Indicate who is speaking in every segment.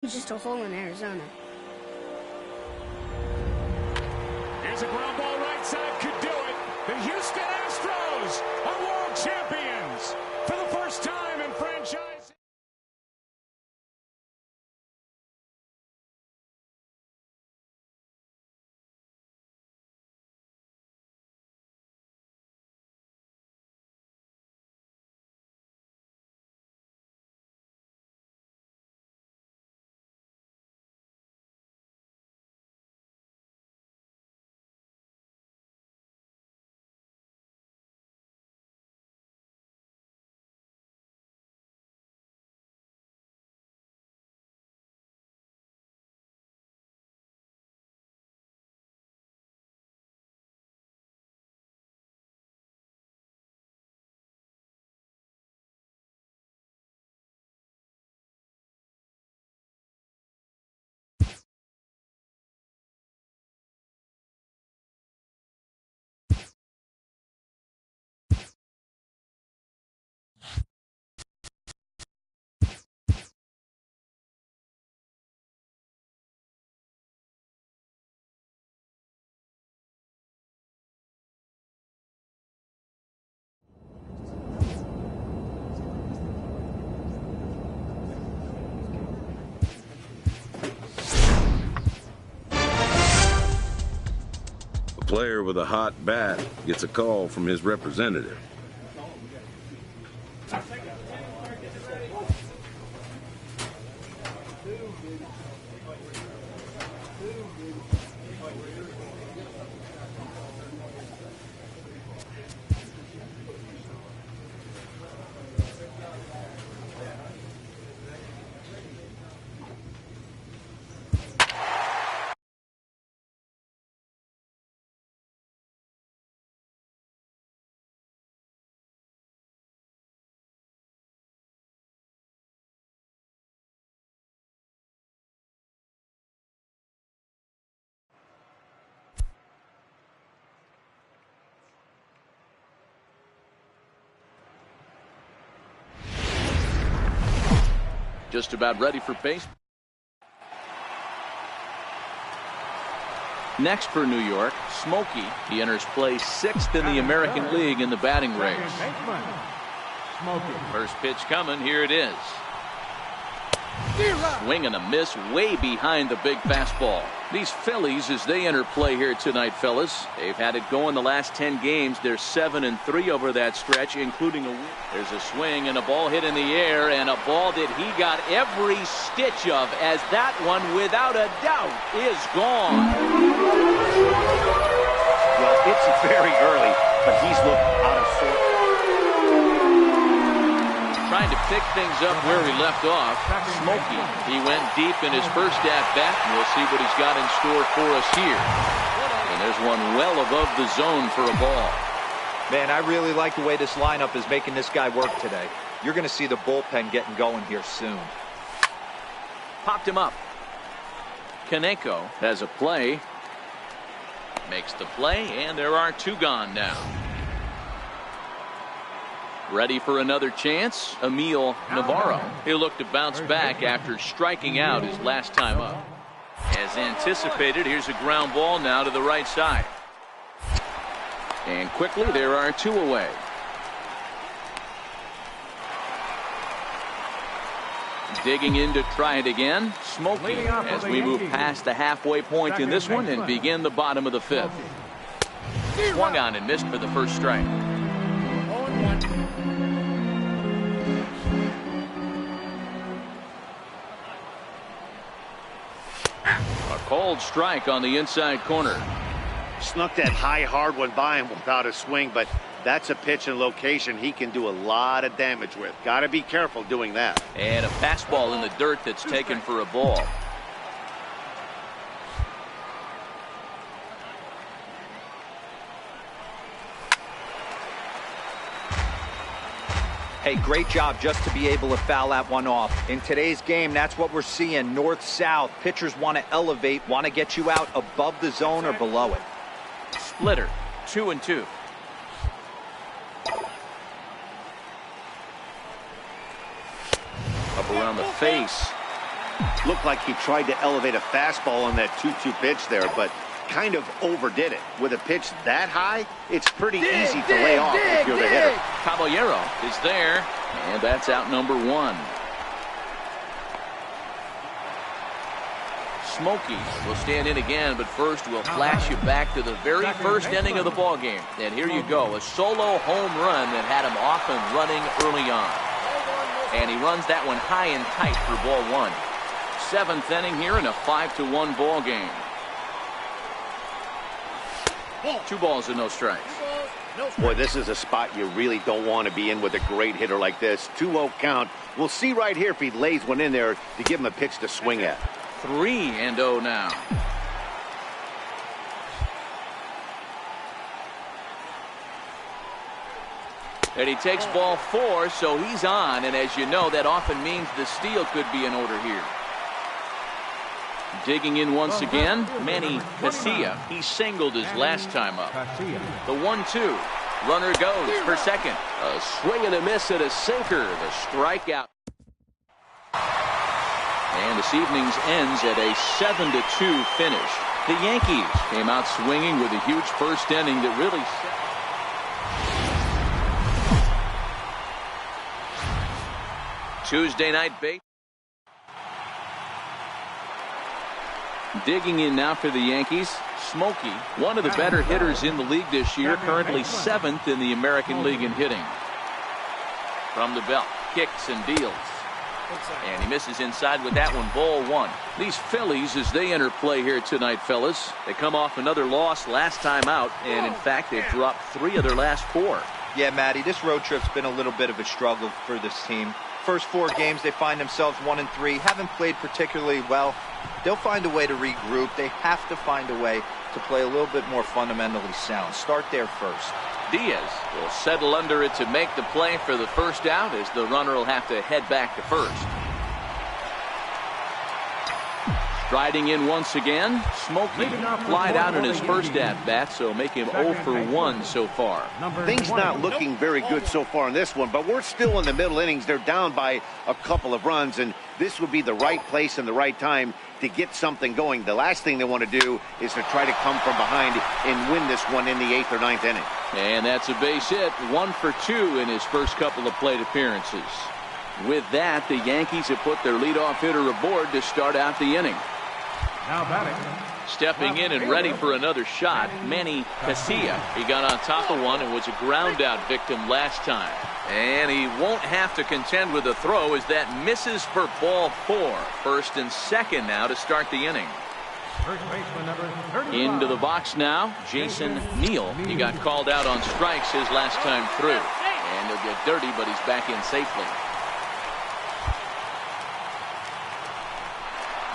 Speaker 1: Just a hole in Arizona.
Speaker 2: Here's a ground ball right side, could do it. The Houston Astros are world champions for the first time in franchise.
Speaker 3: A player with a hot bat gets a call from his representative.
Speaker 4: Just about ready for base. Next for New York, Smokey. He enters play 6th in the American League in the batting race. First pitch coming. Here it is. Swing and a miss way behind the big fastball. These Phillies, as they enter play here tonight, fellas, they've had it going the last 10 games. They're 7-3 over that stretch, including a win. There's a swing and a ball hit in the air, and a ball that he got every stitch of, as that one, without a doubt, is gone.
Speaker 5: Well, it's very early, but he's looked out of sorts.
Speaker 4: Trying to pick things up where he left off. Smokey, he went deep in his first at-bat, and we'll see what he's got in store for us here. And there's one well above the zone for a ball.
Speaker 5: Man, I really like the way this lineup is making this guy work today. You're going to see the bullpen getting going here soon.
Speaker 4: Popped him up. Kaneko has a play. Makes the play, and there are 2 gone now. Ready for another chance, Emil Navarro. He'll look to bounce back after striking out his last time up. As anticipated, here's a ground ball now to the right side. And quickly, there are 2 away. Digging in to try it again, Smokey, as we move past the halfway point in this one and begin the bottom of the 5th. Swung on and missed for the first strike. A cold strike on the inside corner.
Speaker 6: Snuck that high hard one by him without a swing, but that's a pitch and location he can do a lot of damage with. Got to be careful doing that.
Speaker 4: And a fastball in the dirt that's taken for a ball.
Speaker 5: Hey, great job just to be able to foul that one off. In today's game, that's what we're seeing. North-south. Pitchers want to elevate, want to get you out above the zone or below it.
Speaker 4: Splitter, 2-2. Up around the face.
Speaker 6: Looked like he tried to elevate a fastball on that 2-2 pitch there, but kind of overdid it. With a pitch that high, it's pretty easy to lay off if you're the hitter.
Speaker 4: Caballero is there, and that's out number 1. Smokey will stand in again, but first we'll flash you back to the very first inning of the ball game. And here you go, a solo home run that had him off and running early on. And he runs that one high and tight for ball 1. 7th inning here in a 5-1 ball game. 2 balls and no strikes.
Speaker 6: Boy, this is a spot you really don't want to be in with a great hitter like this. 2-0 count. We'll see right here if he lays one in there to give him a pitch to swing at.
Speaker 4: 3-0 now. And he takes ball 4, so he's on. And as you know, that often means the steal could be in order here. Digging in once again, Manny Casilla. He singled his last time up. The 1-2. Runner goes for second. A swing and a miss at a sinker. The strikeout. And this evening's ends at a 7-2 finish. The Yankees came out swinging with a huge first inning that really set. Tuesday night bait. Digging in now for the Yankees, Smokey, one of the better hitters in the league this year, currently 7th in the American League in hitting. From the belt, kicks and deals. And he misses inside with that one, ball 1. These Phillies, as they enter play here tonight, fellas, they come off another loss last time out, and in fact, they've dropped 3 of their last 4.
Speaker 5: Yeah, Matty, this road trip's been a little bit of a struggle for this team. First 4 games, they find themselves 1-3, haven't played particularly well. They'll find a way to regroup. They have to find a way to play a little bit more fundamentally sound. Start there first.
Speaker 4: Diaz will settle under it to make the play for the first out, as the runner will have to head back to first. Striding in once again, Smokey flied out in his first at-bat, so make him 0 for 1 so far.
Speaker 6: Things not looking very good so far in this one, but we're still in the middle innings. They're down by a couple of runs, and this would be the right place and the right time to get something going. The last thing they want to do is to try to come from behind and win this one in the 8th or 9th inning.
Speaker 4: And that's a base hit, 1 for 2 in his first couple of plate appearances. With that, the Yankees have put their leadoff hitter aboard to start out the inning.
Speaker 2: Now batting.
Speaker 4: Stepping in and ready for another shot, Manny Casilla. He got on top of one and was a ground out victim last time. And he won't have to contend with a throw as that misses for ball 4. First and second now to start the inning. Into the box now, Jason Neal. He got called out on strikes his last time through. And he'll get dirty, but he's back in safely.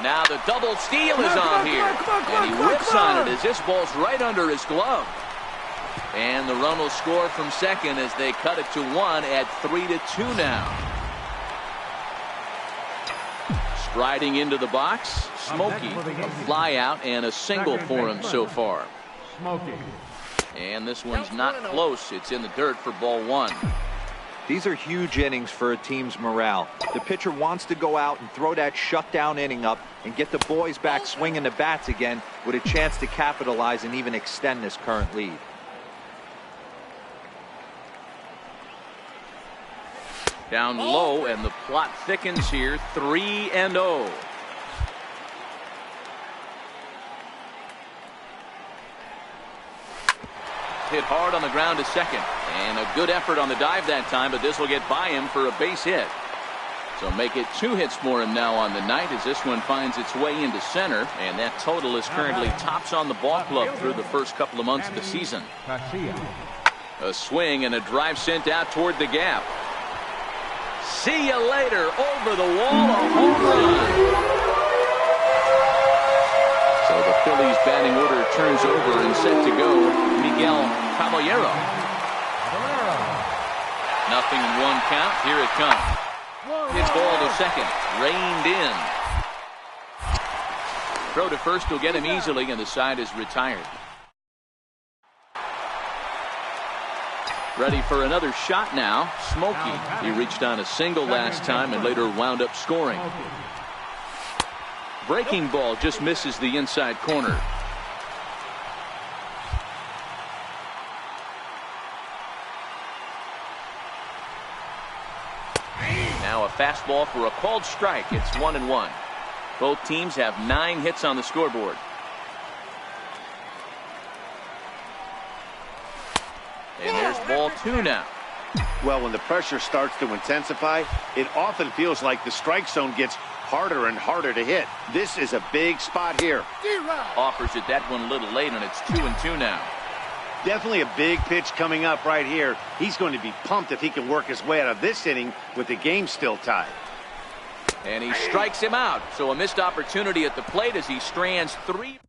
Speaker 4: Now the double steal is on here. And he whips on it as this ball's right under his glove. And the run will score from second as they cut it to 1 at 3-2 now. Striding into the box, Smokey, a fly out and a single for him so far. And this one's not close. It's in the dirt for ball 1.
Speaker 5: These are huge innings for a team's morale. The pitcher wants to go out and throw that shutdown inning up and get the boys back swinging the bats again with a chance to capitalize and even extend this current lead.
Speaker 4: Down low, and the plot thickens here, 3-0. Hit hard on the ground to second. And a good effort on the dive that time, but this will get by him for a base hit. So make it 2 hits for him now on the night as this one finds its way into center. And that total is currently tops on the ball club through the first couple of months of the season. A swing and a drive sent out toward the gap. See you later. Over the wall, a home run. So the Phillies batting order turns over and set to go. Miguel Caballero. 0-1 count. Here it comes. Hits ball to second. Reined in. Throw to first will get him easily, and the side is retired. Ready for another shot now. Smokey. He reached on a single last time and later wound up scoring. Breaking ball just misses the inside corner. Now a fastball for a called strike. It's 1-1. Both teams have 9 hits on the scoreboard. And there's ball 2 now.
Speaker 6: Well, when the pressure starts to intensify, it often feels like the strike zone gets harder and harder to hit. This is a big spot here.
Speaker 4: Offers it that one a little late, and it's 2-2 now.
Speaker 6: Definitely a big pitch coming up right here. He's going to be pumped if he can work his way out of this inning with the game still tied.
Speaker 4: And he strikes him out. So a missed opportunity at the plate as he strands 3.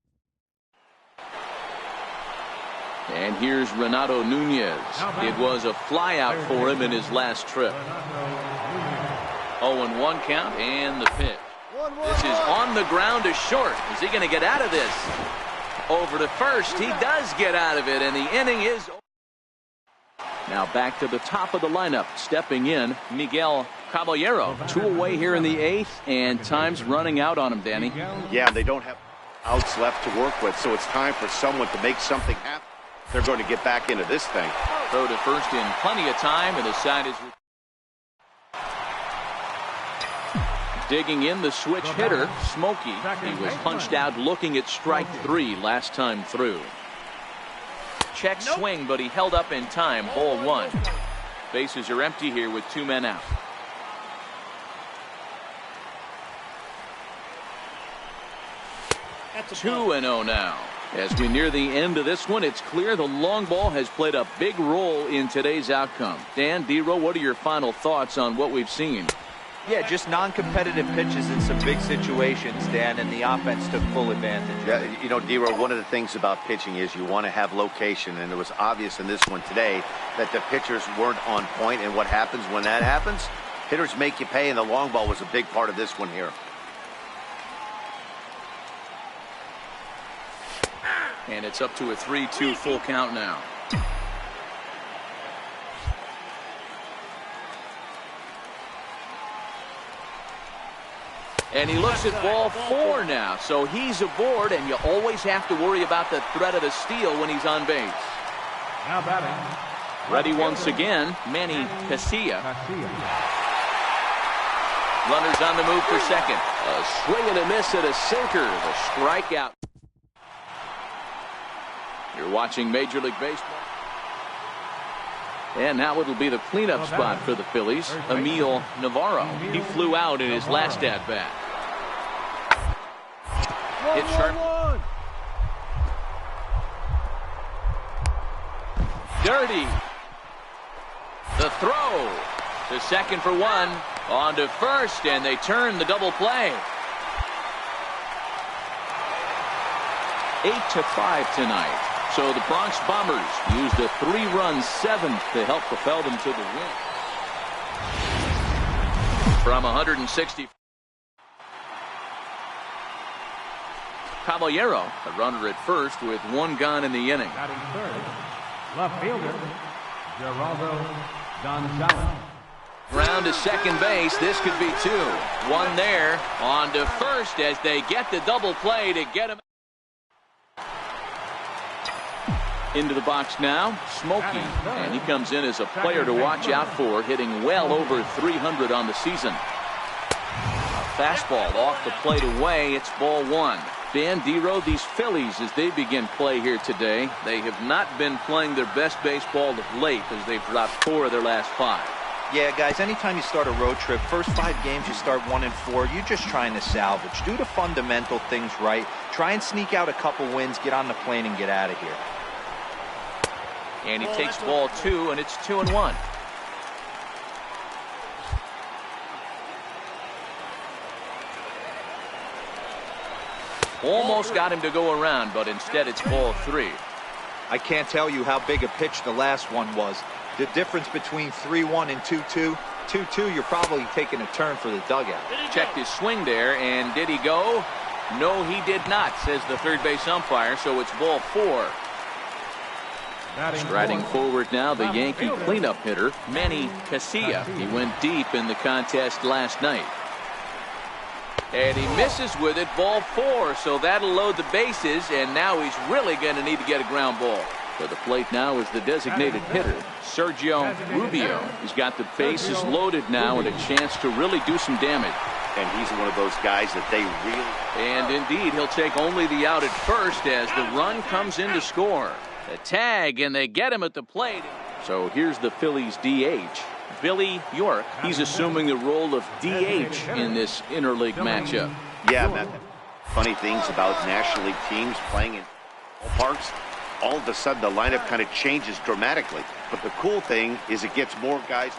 Speaker 4: And here's Renato Nunez. It was a flyout for him in his last trip. 0-1 count and the pitch. This is on the ground to short. Is he going to get out of this? Over to first. He does get out of it, and the inning is over. Now back to the top of the lineup. Stepping in, Miguel Caballero. 2 away here in the 8th, and time's running out on him, Danny.
Speaker 6: Yeah, they don't have outs left to work with, so it's time for someone to make something happen. They're going to get back into this thing.
Speaker 4: Throw to first in plenty of time, and the side is digging in the switch hitter, Smokey. He was punched out looking at strike 3 last time through. Check swing, but he held up in time. Ball 1. Bases are empty here with 2 men out. That's 2-0 now. As we near the end of this one, it's clear the long ball has played a big role in today's outcome. Dan, D-Row, what are your final thoughts on what we've seen?
Speaker 5: Yeah, just non-competitive pitches in some big situations, Dan, and the offense took full advantage.
Speaker 6: Yeah, you know, D-Row, one of the things about pitching is you want to have location, and it was obvious in this one today that the pitchers weren't on point, and what happens when that happens? Hitters make you pay, and the long ball was a big part of this one here.
Speaker 4: And it's up to a 3-2 full count now. And he looks at ball 4 now. So he's aboard, and you always have to worry about the threat of the steal when he's on base.
Speaker 2: Now batting.
Speaker 4: Ready once again, Manny Casilla. Runners on the move for second. A swing and a miss at a sinker. The strikeout. You're watching Major League Baseball. And now it'll be the cleanup spot for the Phillies. Emil Navarro. He flew out in his last at-bat. Hit sharp. Dirty. The throw. To second for 1. On to first, and they turn the double play. 8-5 tonight. So the Bronx Bombers used a 3-run 7th to help propel them to the win. From 160. Caballero, a runner at first with 1 gone in the inning.
Speaker 2: Batting third, left fielder, Geraldo Gonzalez.
Speaker 4: Ground to second base. This could be 2. 1 there. On to first as they get the double play to get him. Into the box now, Smokey, and he comes in as a player to watch out for, hitting well over 300 on the season. A fastball off the plate away. It's ball 1. Dan, D-Row, these Phillies, as they begin play here today, they have not been playing their best baseball of late as they've dropped 4 of their last 5.
Speaker 5: Yeah, guys, anytime you start a road trip, first 5 games you start 1-4, you're just trying to salvage. Do the fundamental things right. Try and sneak out a couple wins, get on the plane, and get out of here.
Speaker 4: And he takes ball 2, and it's 2-1. Almost got him to go around, but instead it's ball 3.
Speaker 5: I can't tell you how big a pitch the last one was. The difference between 3-1 and 2-2. 2-2, you're probably taking a turn for the dugout.
Speaker 4: Checked his swing there, and did he go? No, he did not, says the third base umpire, so it's ball 4. Striding forward now, the Yankee cleanup hitter, Manny Casilla. He went deep in the contest last night. And he misses with it, ball 4, so that'll load the bases, and now he's really going to need to get a ground ball. To the plate now is the designated hitter, Sergio Rubio. He's got the bases loaded now and a chance to really do some damage.
Speaker 6: And he's one of those guys that they really...
Speaker 4: And indeed, he'll take only the out at first as the run comes in to score. The tag, and they get him at the plate. So here's the Phillies DH, Billy York. He's assuming the role of DH in this interleague matchup.
Speaker 6: Yeah, man. Funny things about National League teams playing in ballparks. All of a sudden, the lineup kind of changes dramatically. But the cool thing is it gets more guys.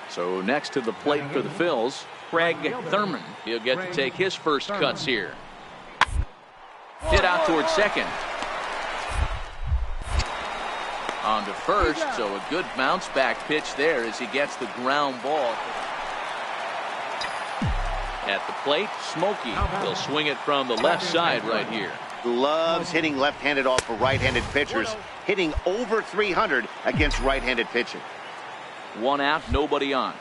Speaker 4: So next to the plate for the Phils, Craig Thurman. He'll get to take his first cuts here. Hit out towards second. On to first, so a good bounce back pitch there as he gets the ground ball. At the plate, Smokey. He'll swing it from the left side right here.
Speaker 6: Loves hitting left-handed off of right-handed pitchers, hitting over 300 against right-handed pitching.
Speaker 4: 1 out, nobody on.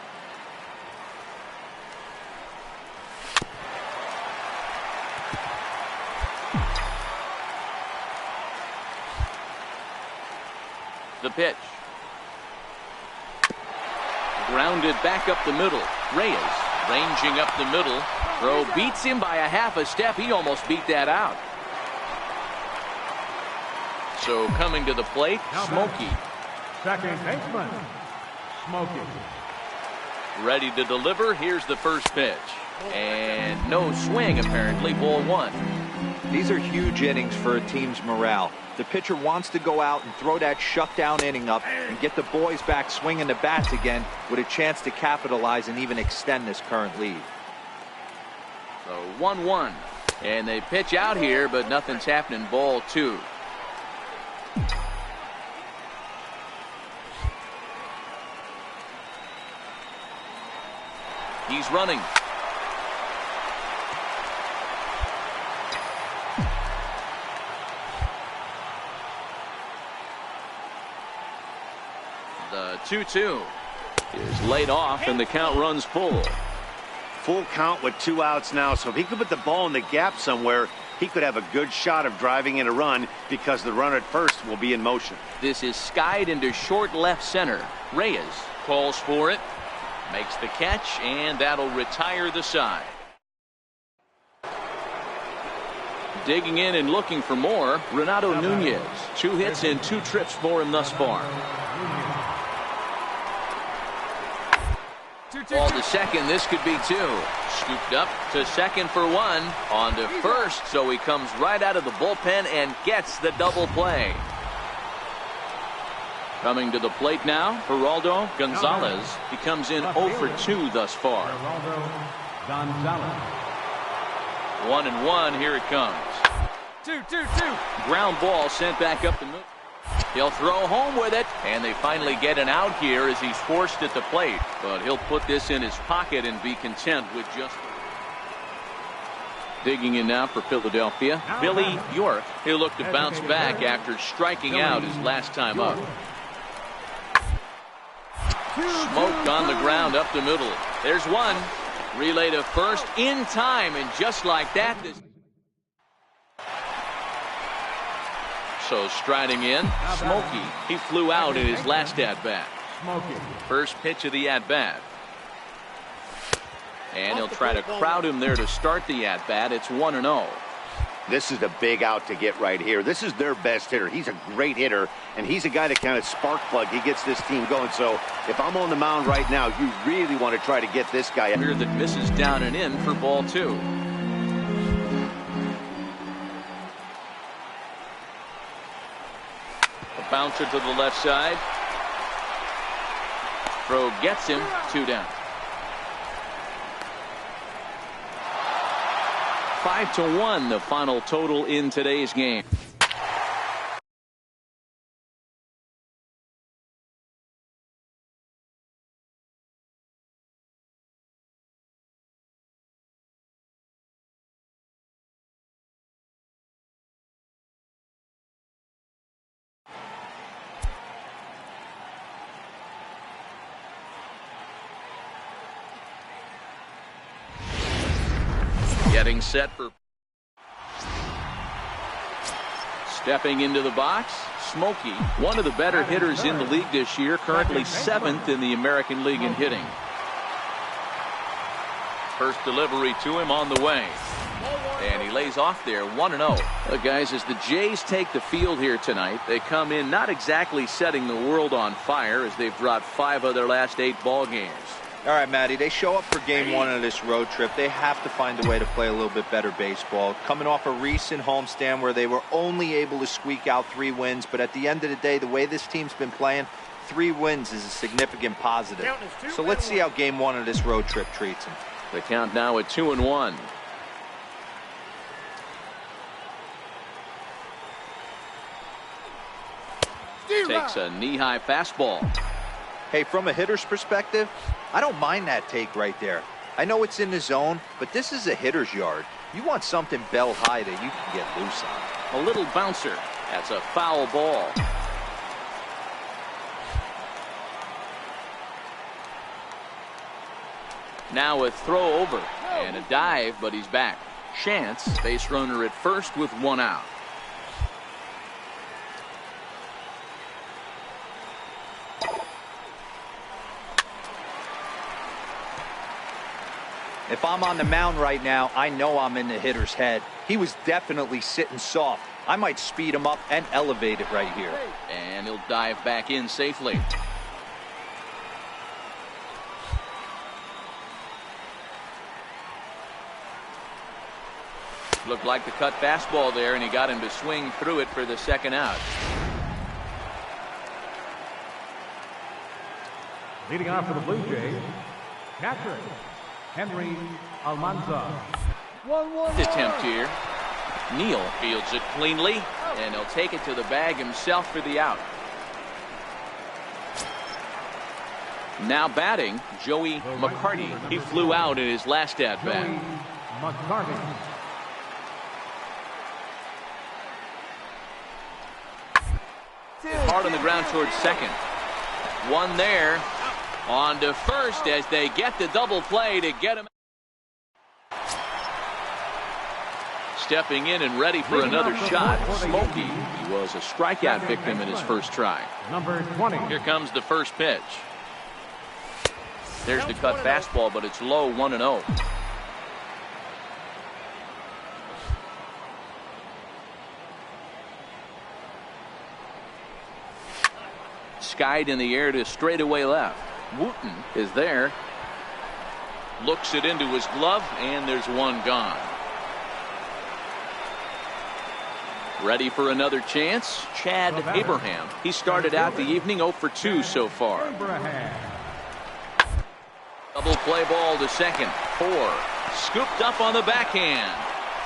Speaker 4: The pitch. Grounded back up the middle. Reyes ranging up the middle. Throw beats him by a half a step. He almost beat that out. So coming to the plate, Smokey.
Speaker 2: Second baseman, Smokey.
Speaker 4: Ready to deliver. Here's the first pitch. And no swing, apparently. Ball 1.
Speaker 5: These are huge innings for a team's morale. The pitcher wants to go out and throw that shutdown inning up and get the boys back swinging the bats again with a chance to capitalize and even extend this current lead.
Speaker 4: So 1-1. And they pitch out here, but nothing's happening. Ball 2. He's running. The 2-2 is laid off, and the count runs full.
Speaker 6: Full count with 2 outs now, so if he could put the ball in the gap somewhere, he could have a good shot of driving in a run because the runner at first will be in motion.
Speaker 4: This is skied into short left center. Reyes calls for it, makes the catch, and that'll retire the side. Digging in and looking for more, Renato Nunez. 2 hits and 2 trips for him thus far. Ball to second. This could be 2. Scooped up to second for 1. On to first, so he comes right out of the bullpen and gets the double play. Coming to the plate now, Geraldo Gonzalez. He comes in 0 for 2 thus far. 1-1. Here it comes. 2-2-2. Ground ball sent back up the middle. He'll throw home with it, and they finally get an out here as he's forced at the plate. But he'll put this in his pocket and be content with just... Digging in now for Philadelphia, Billy York. He'll look to bounce back after striking out his last time up. Smoked on the ground up the middle. There's 1. Relay to first in time, and just like that... So striding in, Smokey. He flew out in his last at-bat. First pitch of the at-bat. And he'll try to crowd him there to start the at-bat. It's 1-0.
Speaker 6: This is a big out to get right here. This is their best hitter. He's a great hitter, and he's a guy that kind of spark plug. He gets this team going. So if I'm on the mound right now, you really want to try to get this guy.
Speaker 4: Here that misses down and in for ball 2. Bouncer to the left side. Throw gets him. 2 down. 5-1 the final total in today's game. Getting set for stepping into the box. Smokey, one of the better hitters in the league this year, currently 7th in the American League in hitting. First delivery to him on the way. And he lays off there, 1-0. Guys, as the Jays take the field here tonight, they come in not exactly setting the world on fire as they've dropped 5 of their last 8 ball games.
Speaker 5: All right, Matty, they show up for game 1 of this road trip. They have to find a way to play a little bit better baseball. Coming off a recent homestand where they were only able to squeak out 3 wins, but at the end of the day, the way this team's been playing, 3 wins is a significant positive. So let's see how game 1 of this road trip treats them.
Speaker 4: The count now at 2-1. Takes a knee-high fastball.
Speaker 5: Hey, from a hitter's perspective, I don't mind that take right there. I know it's in the zone, but this is a hitter's yard. You want something bell high that you can get loose on.
Speaker 4: A little bouncer. That's a foul ball. Now a throw over and a dive, but he's back. Chance, base runner at first with 1 out.
Speaker 5: If I'm on the mound right now, I know I'm in the hitter's head. He was definitely sitting soft. I might speed him up and elevate it right here.
Speaker 4: And he'll dive back in safely. Looked like the cut fastball there, and he got him to swing through it for the 2nd out.
Speaker 1: Leading off for the Blue Jays, catcher Henry Almanza.
Speaker 4: Attempt here. Neal fields it cleanly, and he'll take it to the bag himself for the out. Now batting, Joey McCarty. He flew out in his last at-bat.
Speaker 1: McCarty.
Speaker 4: Hard on the ground towards second. One there. On to first as they get the double play to get him. Stepping in and ready for another shot. Smokey. He was a strikeout victim in his first try.
Speaker 1: Number 20.
Speaker 4: Here comes the first pitch. There's the cut fastball, but it's low, 1-0. Skied in the air to straightaway left. Wooten is there. Looks it into his glove, and there's one gone. Ready for another chance? Chad Abraham. He started out the evening 0 for 2 so far. Double play ball to second. 4. Scooped up on the backhand.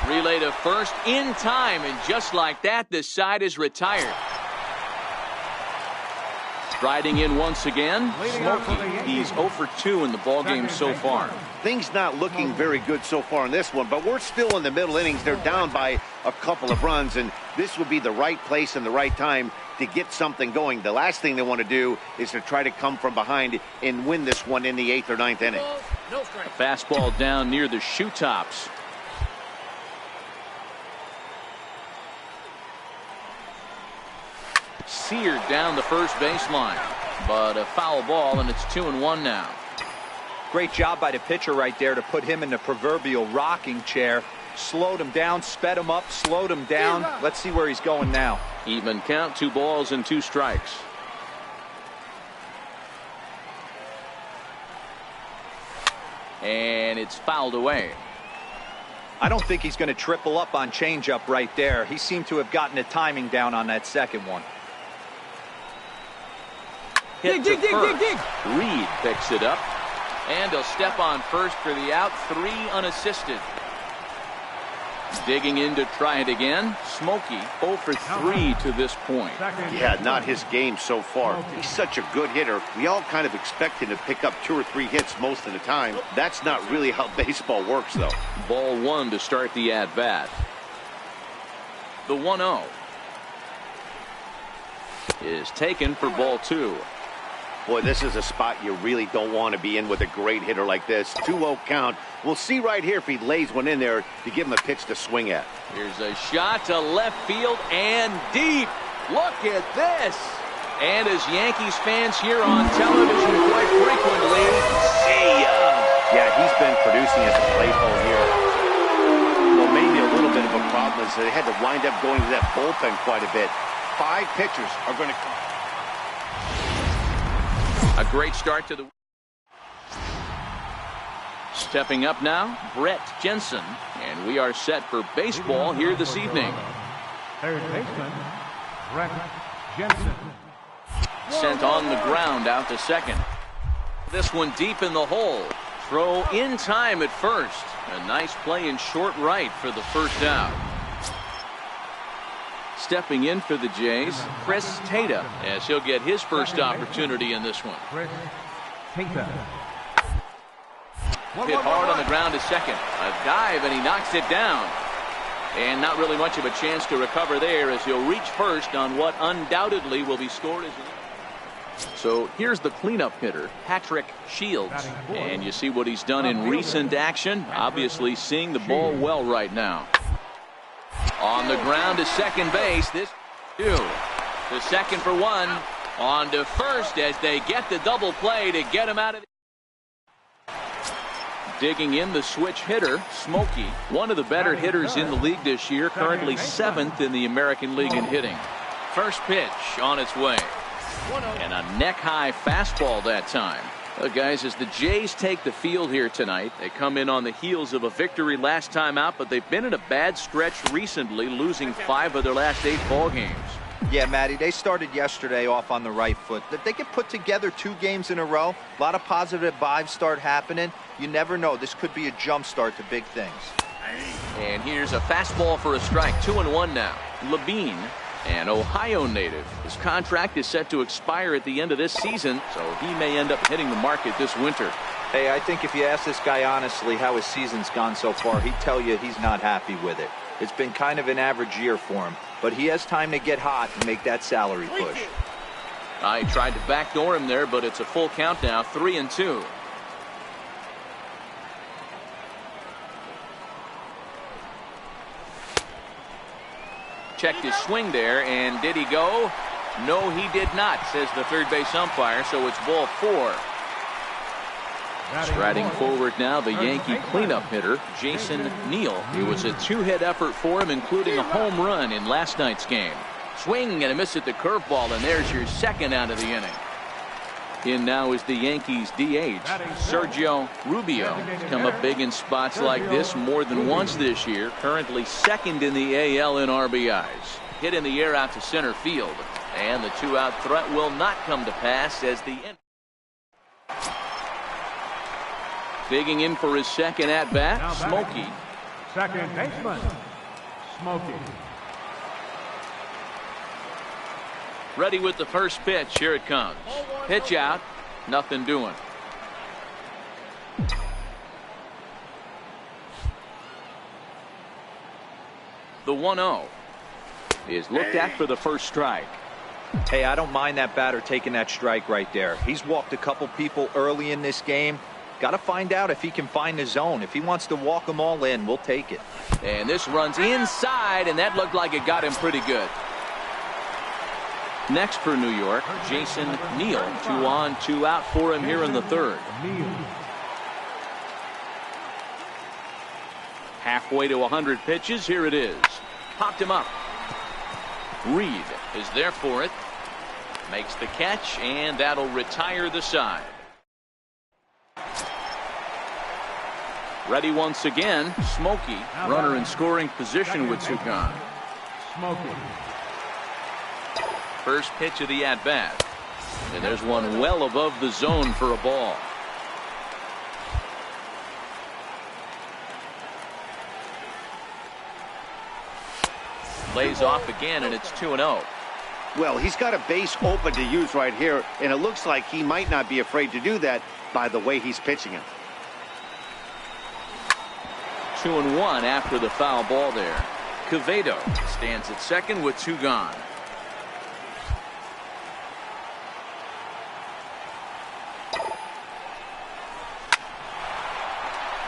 Speaker 4: Relay to first in time, and just like that, the side is retired. Riding in once again, Smokey. He's 0 for 2 in the ballgame so far.
Speaker 6: Things not looking very good so far in this one, but we're still in the middle innings. They're down by a couple of runs, and this would be the right place and the right time to get something going. The last thing they want to do is to try to come from behind and win this one in the 8th or 9th inning.
Speaker 4: A fastball down near the shoe tops. Seared down the first baseline, but a foul ball, and it's 2-1 now.
Speaker 5: Great job by the pitcher right there to put him in the proverbial rocking chair. Slowed him down, sped him up, slowed him down. Let's see where he's going now.
Speaker 4: Even count, 2 balls and 2 strikes. And it's fouled away.
Speaker 5: I don't think he's going to triple up on changeup right there. He seemed to have gotten the timing down on that second one.
Speaker 4: Hit to first. Reed picks it up, and he'll step on first for the out. 3 unassisted. Digging in to try it again. Smokey 0 for 3 to this point.
Speaker 6: Yeah, not his game so far. He's such a good hitter. We all kind of expect him to pick up 2 or 3 hits most of the time. That's not really how baseball works, though.
Speaker 4: Ball 1 to start the at-bat. The 1-0 is taken for ball 2.
Speaker 6: Boy, this is a spot you really don't want to be in with a great hitter like this. 2-0 count. We'll see right here if he lays one in there to give him a pitch to swing at.
Speaker 4: Here's a shot to left field and deep. Look at this. And as Yankees fans here on television quite frequently, see ya.
Speaker 6: Yeah, he's been producing at the plate all year. Well, maybe a little bit of a problem is they had to wind up going to that bullpen quite a bit. 5 pitchers are going to come.
Speaker 4: A great start to the... Stepping up now, Brett Jensen. And we are set for baseball here this evening.
Speaker 1: Third baseman, Brett Jensen.
Speaker 4: Sent on the ground out to second. This one deep in the hole. Throw in time at first. A nice play in short right for the first out. Stepping in for the Jays, Chris Tata, as he'll get his first opportunity in this one.
Speaker 1: Chris Tata.
Speaker 4: Hit hard on the ground to second. A dive, and he knocks it down. And not really much of a chance to recover there as he'll reach first on what undoubtedly will be scored as... So here's the cleanup hitter, Patrick Shields. And you see what he's done in recent action. Obviously seeing the ball well right now. On the ground to second base. This 2. To second for 1. On to first as they get the double play to get him out of the... Digging in the switch hitter, Smokey. One of the better hitters in the league this year. Currently 7th in the American League in hitting. First pitch on its way. And a neck-high fastball that time. Well, guys, as the Jays take the field here tonight, they come in on the heels of a victory last time out, but they've been in a bad stretch recently, losing 5 of their last 8 ball games.
Speaker 5: Yeah, Matty, they started yesterday off on the right foot. If they could put together 2 games in a row, a lot of positive vibes start happening. You never know. This could be a jump start to big things.
Speaker 4: And here's a fastball for a strike. 2-1 now. Levine, an Ohio native. His contract is set to expire at the end of this season, so he may end up hitting the market this winter.
Speaker 5: Hey, I think if you ask this guy honestly how his season's gone so far, he'd tell you he's not happy with it. It's been kind of an average year for him, but he has time to get hot and make that salary push.
Speaker 4: I tried to backdoor him there, but it's a full count now, 3-2. Checked his swing there, and did he go? No, he did not, says the third base umpire, so it's ball 4. Striding forward now, the Yankee cleanup hitter, Jason Neal. It was a 2-hit effort for him, including a home run in last night's game. Swing and a miss at the curveball, and there's your second out of the inning. In now is the Yankees DH, Sergio Rubio. He's come up big in spots like this more than once this year. Currently 2nd in the AL in RBIs. Hit in the air out to center field. And the 2-out threat will not come to pass as the... Digging in for his second at-bat, Smokey.
Speaker 1: Second baseman, Smokey.
Speaker 4: Ready with the first pitch. Here it comes. Pitch out. Nothing doing. The 1-0 is looked at for the first strike.
Speaker 5: Hey, I don't mind that batter taking that strike right there. He's walked a couple people early in this game. Got to find out if he can find the zone. If he wants to walk them all in, we'll take it.
Speaker 4: And this runs inside, and that looked like it got him pretty good. Next for New York, Jason Neal. 2 on, 2 out for him here in the third. Halfway to 100 pitches. Here it is. Popped him up. Reed is there for it. Makes the catch, and that'll retire the side. Ready once again, Smokey. Runner in scoring position with 2 gone.
Speaker 1: Smokey.
Speaker 4: First pitch of the at-bat. And there's one well above the zone for a ball. Lays off again, and it's 2-0.
Speaker 6: Well, he's got a base open to use right here, and it looks like he might not be afraid to do that by the way he's pitching him.
Speaker 4: 2-1 after the foul ball there. Quevedo stands at second with 2 gone.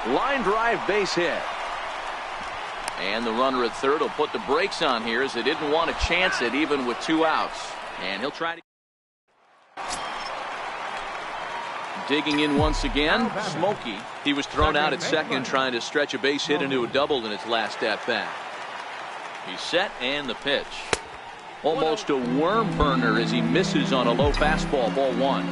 Speaker 4: Line drive base hit. And the runner at third will put the brakes on here as they didn't want to chance it even with 2 outs. And he'll try to. Digging in once again, Smokey. He was thrown out at second trying to stretch a base hit into a double in his last at bat. He's set and the pitch. Almost a worm burner as he misses on a low fastball, ball 1.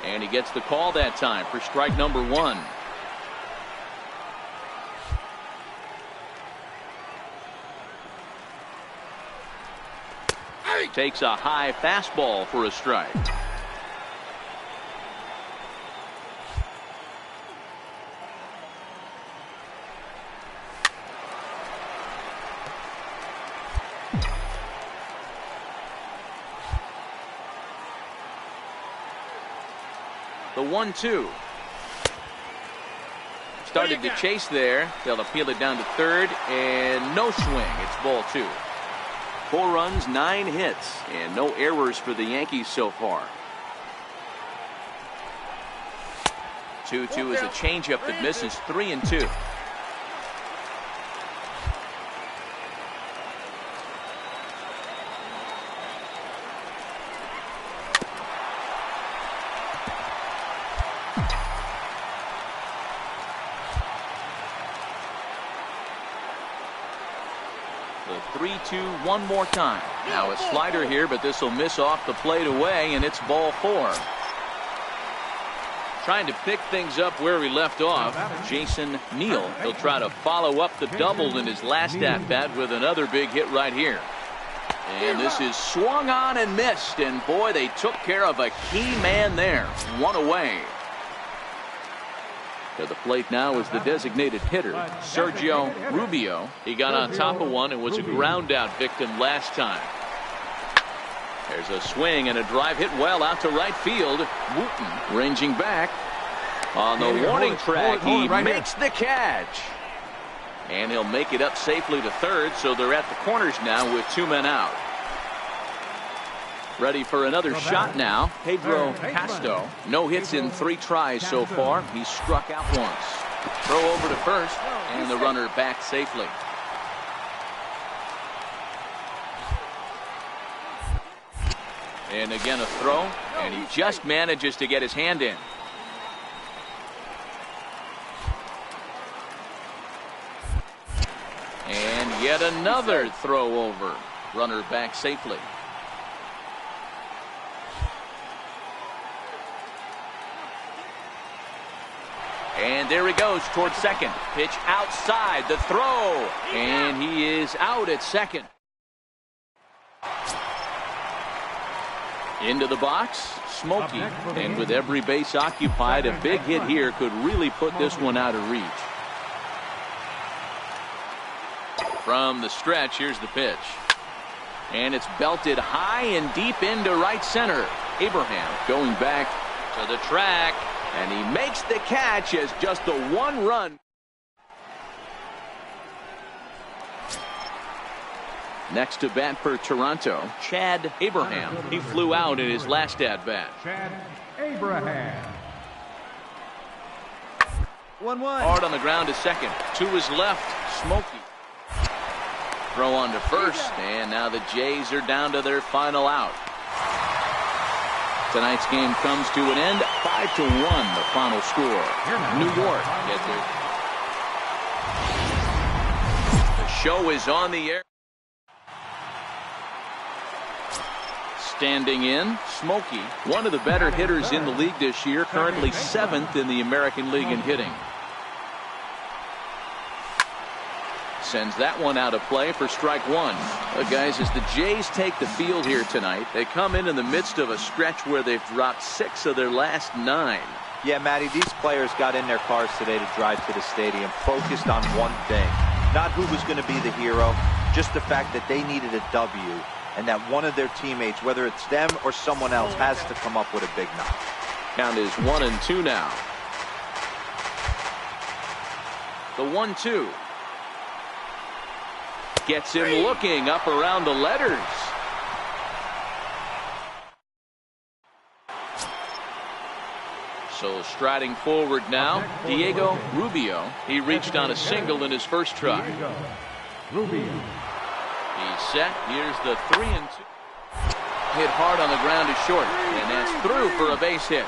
Speaker 4: And he gets the call that time for strike number 1. Takes a high fastball for a strike. The 1-2. Started to chase there. They'll appeal it down to third, and no swing. It's ball 2. 4 runs, 9 hits, and no errors for the Yankees so far. 2-2 is a changeup that misses. 3-2. The 3-2 one more time. Now a slider here, but this will miss off the plate away, and it's ball 4. Trying to pick things up where he left off, Jason Neal. He'll try to follow up the double in his last at-bat with another big hit right here. And this is swung on and missed, and boy, they took care of a key man there. 1 away. To the plate now is the designated hitter, Sergio Rubio. He got on top of one and was a ground out victim last time. There's a swing and a drive hit well out to right field. Wooten ranging back on the warning track. He makes the catch. And he'll make it up safely to third, so they're at the corners now with 2 men out. Ready for another shot now. Pedro Castro. No hits in 3 tries so far. He's struck out once. Throw over to first, and the runner back safely. And again a throw, and he just manages to get his hand in. And yet another throw over. Runner back safely. And there he goes towards second. Pitch outside, the throw, and he is out at second. Into the box, Smokey, and with every base occupied, a big hit here could really put this one out of reach. From the stretch, here's the pitch. And it's belted high and deep into right center. Abraham going back to the track. And he makes the catch as just the 1 run. Next to bat for Toronto, Chad Abraham. He flew out in his last at bat.
Speaker 1: Chad Abraham.
Speaker 5: 1-1.
Speaker 4: Hard on the ground to second. To his left, Smokey. Throw on to first, and now the Jays are down to their final out. Tonight's game comes to an end, 5-1, the final score. New York get there. The show is on the air. Standing in, Smokey, one of the better hitters in the league this year, currently 7th in the American League in hitting. Sends that one out of play for strike 1. Guys, as the Jays take the field here tonight, they come in the midst of a stretch where they've dropped 6 of their last 9.
Speaker 5: Yeah, Matty, these players got in their cars today to drive to the stadium, focused on one thing. Not who was going to be the hero, just the fact that they needed a W, and that one of their teammates, whether it's them or someone else, has to come up with a big knock.
Speaker 4: Count is 1-2 now. The 1-2. Gets him looking up around the letters. So striding forward now, Diego Rubio. He reached on a single in his first try.
Speaker 1: Rubio.
Speaker 4: He's set. Here's the 3-2. Hit hard on the ground is short, and that's through for a base hit.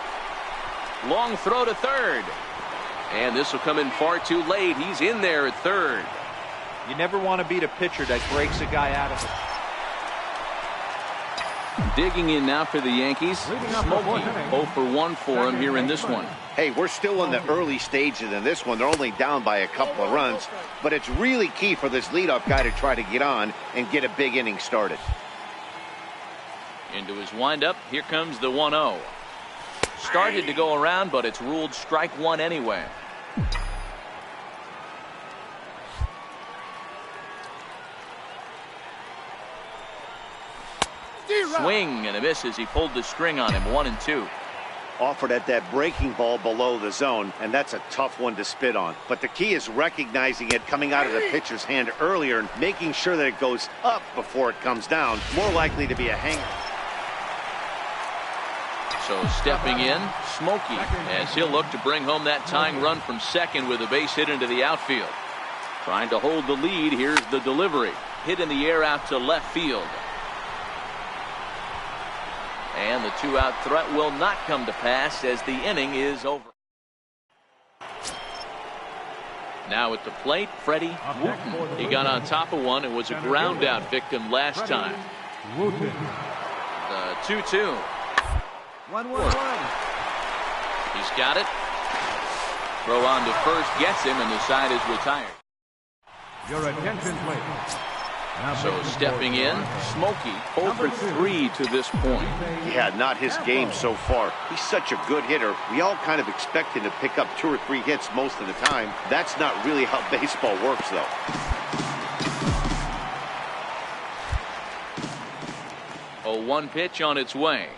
Speaker 4: Long throw to third, and this will come in far too late. He's in there at third.
Speaker 5: You never want to beat a pitcher that breaks a guy out of it.
Speaker 4: Digging in now for the Yankees, Smokey. 0 for 1 for him here in this one.
Speaker 6: Hey, we're still in the early stages in this one. They're only down by a couple of runs, but it's really key for this leadoff guy to try to get on and get a big inning started.
Speaker 4: Into his windup, here comes the 1-0. Started to go around, but it's ruled strike one anyway. Swing and a miss as he pulled the string on him. 1-2.
Speaker 6: Offered at that breaking ball below the zone, and that's a tough one to spit on. But the key is recognizing it coming out of the pitcher's hand earlier and making sure that it goes up before it comes down. More likely to be a hanger.
Speaker 4: So stepping in, Smokey, as he'll look to bring home that tying run from second with a base hit into the outfield. Trying to hold the lead. Here's the delivery. Hit in the air out to left field. And the two-out threat will not come to pass as the inning is over. Now at the plate, Freddie Wooten. He got on top of one and was a ground-out victim last time. The 2-2.
Speaker 5: 1-1.
Speaker 4: He's got it. Throw on to first gets him, and the side is retired.
Speaker 1: Your attention, please.
Speaker 4: So stepping in, Smokey 0 for 3 to this point.
Speaker 6: Yeah, not his game so far. He's such a good hitter. We all kind of expect him to pick up 2 or 3 hits most of the time. That's not really how baseball works, though.
Speaker 4: A 1 pitch on its way.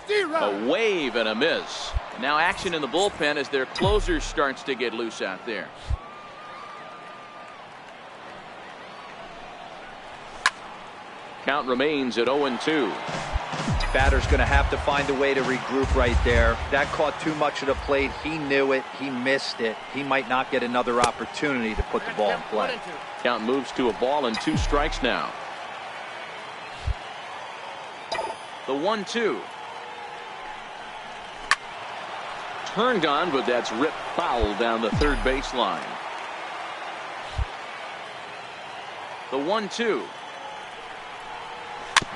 Speaker 4: A wave and a miss. Now action in the bullpen as their closer starts to get loose out there. Count remains at 0-2.
Speaker 5: Batter's going to have to find a way to regroup right there. That caught too much of the plate. He knew it. He missed it. He might not get another opportunity to put the ball in play.
Speaker 4: Count moves to a ball and 2 strikes now. The 1-2. Turned on, but that's ripped foul down the third baseline. The 1-2.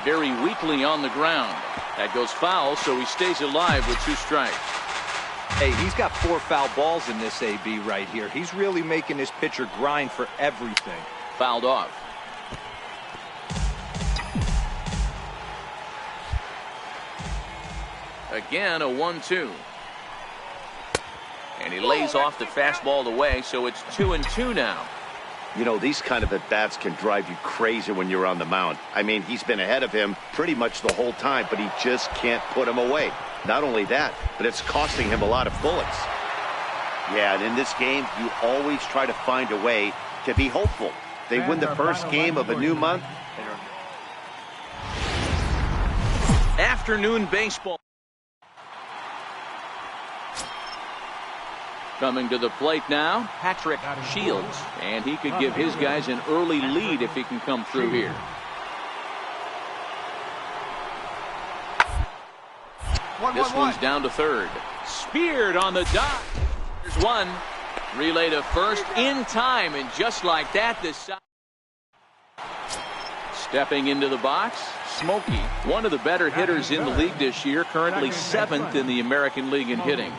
Speaker 4: Very weakly on the ground. That goes foul, so he stays alive with 2 strikes.
Speaker 5: Hey, he's got 4 foul balls in this AB right here. He's really making this pitcher grind for everything.
Speaker 4: Fouled off. Again, a 1-2. And he lays off the fastball away, so it's 2-2 now.
Speaker 6: You know, these kind of at-bats can drive you crazy when you're on the mound. I mean, he's been ahead of him pretty much the whole time, but he just can't put him away. Not only that, but it's costing him a lot of bullets. Yeah, and in this game, you always try to find a way to be hopeful. They win the first game of a new month.
Speaker 4: Afternoon baseball. Coming to the plate now, Patrick Shields. And he could give his guys an early lead if he can come through here. This one's down to third. Speared on the dot. Here's one. Relay to first in time, and just like that, this side. Stepping into the box, Smokey, one of the better hitters in the league this year, currently 7th in the American League in hitting.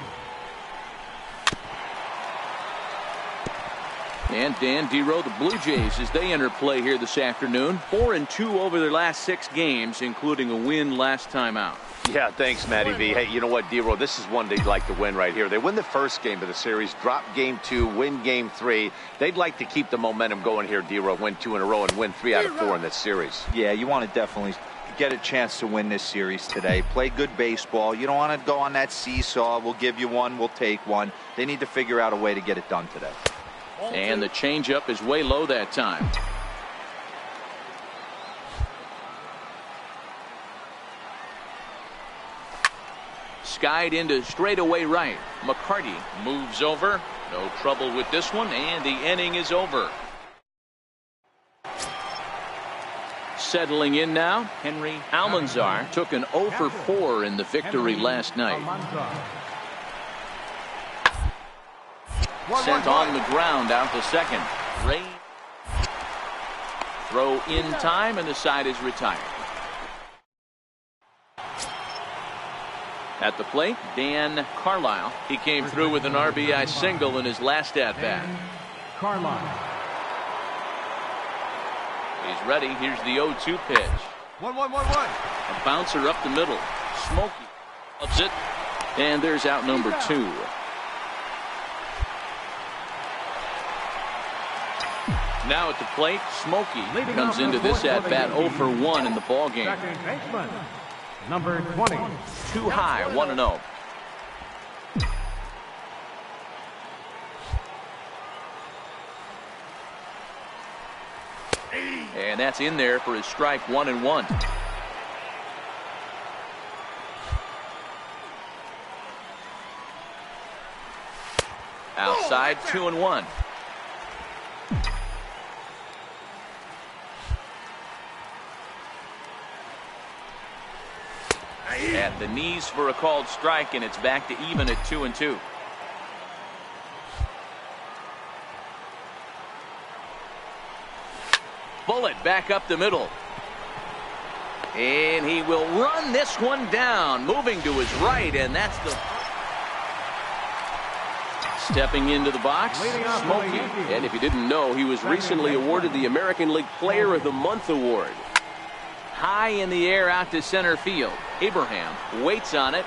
Speaker 4: And Dan Dero, the Blue Jays, as they enter play here this afternoon, 4-2 over their last 6 games, including a win last time out.
Speaker 6: Yeah, thanks, Matty V. Hey, you know what, Dero, this is one they'd like to win right here. They win the first game of the series, drop game 2, win game 3. They'd like to keep the momentum going here, Dero, win 2 in a row and win 3 out of 4 in this series.
Speaker 5: Yeah, you want to definitely get a chance to win this series today. Play good baseball. You don't want to go on that seesaw. We'll give you one, we'll take one. They need to figure out a way to get it done today.
Speaker 4: And the changeup is way low that time. skied into straightaway right. McCarty moves over. No trouble with this one, and the inning is over. Settling in now, Henry Almanzar took an 0 for 4 in the victory last night. Sent on the ground out to second. Ray throw in time, and the side is retired. At the plate, Dan Carlisle. He came through with an RBI single in his last at-bat.
Speaker 1: Carlisle.
Speaker 4: He's ready. Here's the 0-2 pitch.
Speaker 2: 1-1-1-1.
Speaker 4: A bouncer up the middle. Smokey ups it. And there's out number 2. Now at the plate, Smokey comes into this at-bat 0 for 1 in the ballgame.
Speaker 1: Second baseman, number 20.
Speaker 4: Too high, 1-0. And that's in there for his strike, 1-1. Outside, 2-1. At the knees for a called strike, and it's back to even at 2-2. Bullet back up the middle. And he will run this one down, moving to his right, and that's the... Stepping into the box, Smokey. And if you didn't know, he was recently awarded the American League Player of the Month award. High in the air out to center field. Abraham waits on it.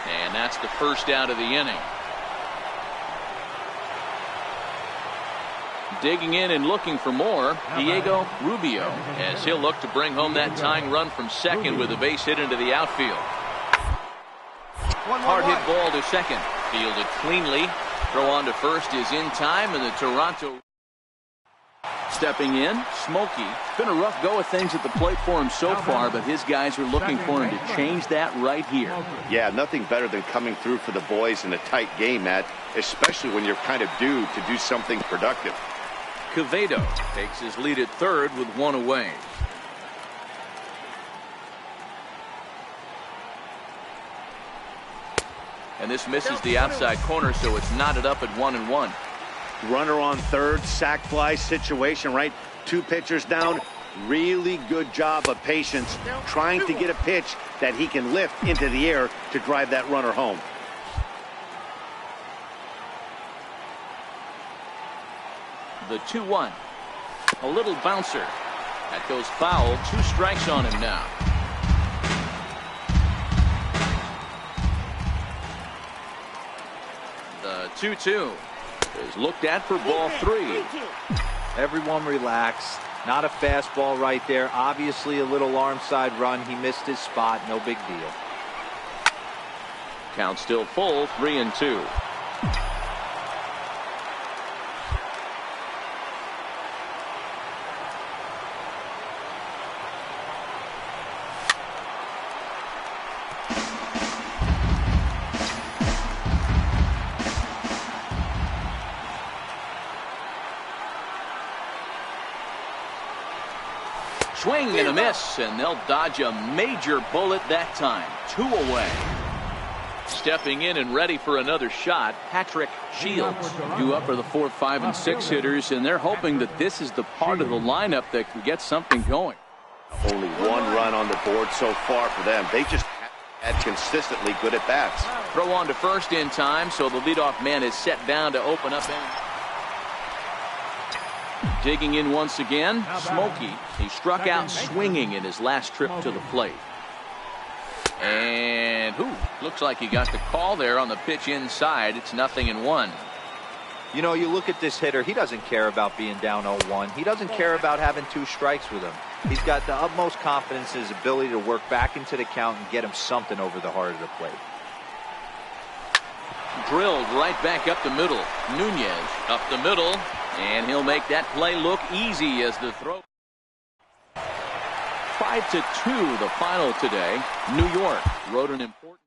Speaker 4: And that's the first out of the inning. Digging in and looking for more, Diego Rubio, as he'll look to bring home that tying run from second with a base hit into the outfield. Hard hit ball to second. Fielded cleanly. Throw on to first is in time, and the Toronto... Stepping in, Smokey. Been a rough go of things at the plate for him so far, but his guys are looking for him to change that right here.
Speaker 6: Yeah, nothing better than coming through for the boys in a tight game, Matt, especially when you're kind of due to do something productive.
Speaker 4: Quevedo takes his lead at third with one away. And this misses the outside corner, so it's knotted up at 1-1.
Speaker 6: Runner on third, sac fly situation, right? 2 pitchers down. Really good job of patience, trying to get a pitch that he can lift into the air to drive that runner home.
Speaker 4: The 2-1. A little bouncer. That goes foul. 2 strikes on him now. The 2-2 is looked at for ball 3.
Speaker 7: Everyone relax. Not a fastball right there. Obviously a little arm side run. He missed his spot. No big deal.
Speaker 4: Count still full. 3-2. Swing and a miss, and they'll dodge a major bullet that time. 2 away. Stepping in and ready for another shot, Patrick Shields. Due up for the 4, 5, and 6 hitters, and they're hoping that this is the part of the lineup that can get something going.
Speaker 6: Only 1 run on the board so far for them. They just had consistently good at bats.
Speaker 4: Throw on to first in time, so the leadoff man is set down to open up. Digging in once again, Smokey. He struck out swinging in his last trip to the plate. And looks like he got the call there on the pitch inside. It's 0-1.
Speaker 7: You know, you look at this hitter, he doesn't care about being down 0-1. He doesn't care about having 2 strikes with him. He's got the utmost confidence in his ability to work back into the count and get him something over the heart of the plate.
Speaker 4: Drilled right back up the middle. Nunez up the middle, and he'll make that play look easy as the throw. 5-2 the final today. New York wrote an important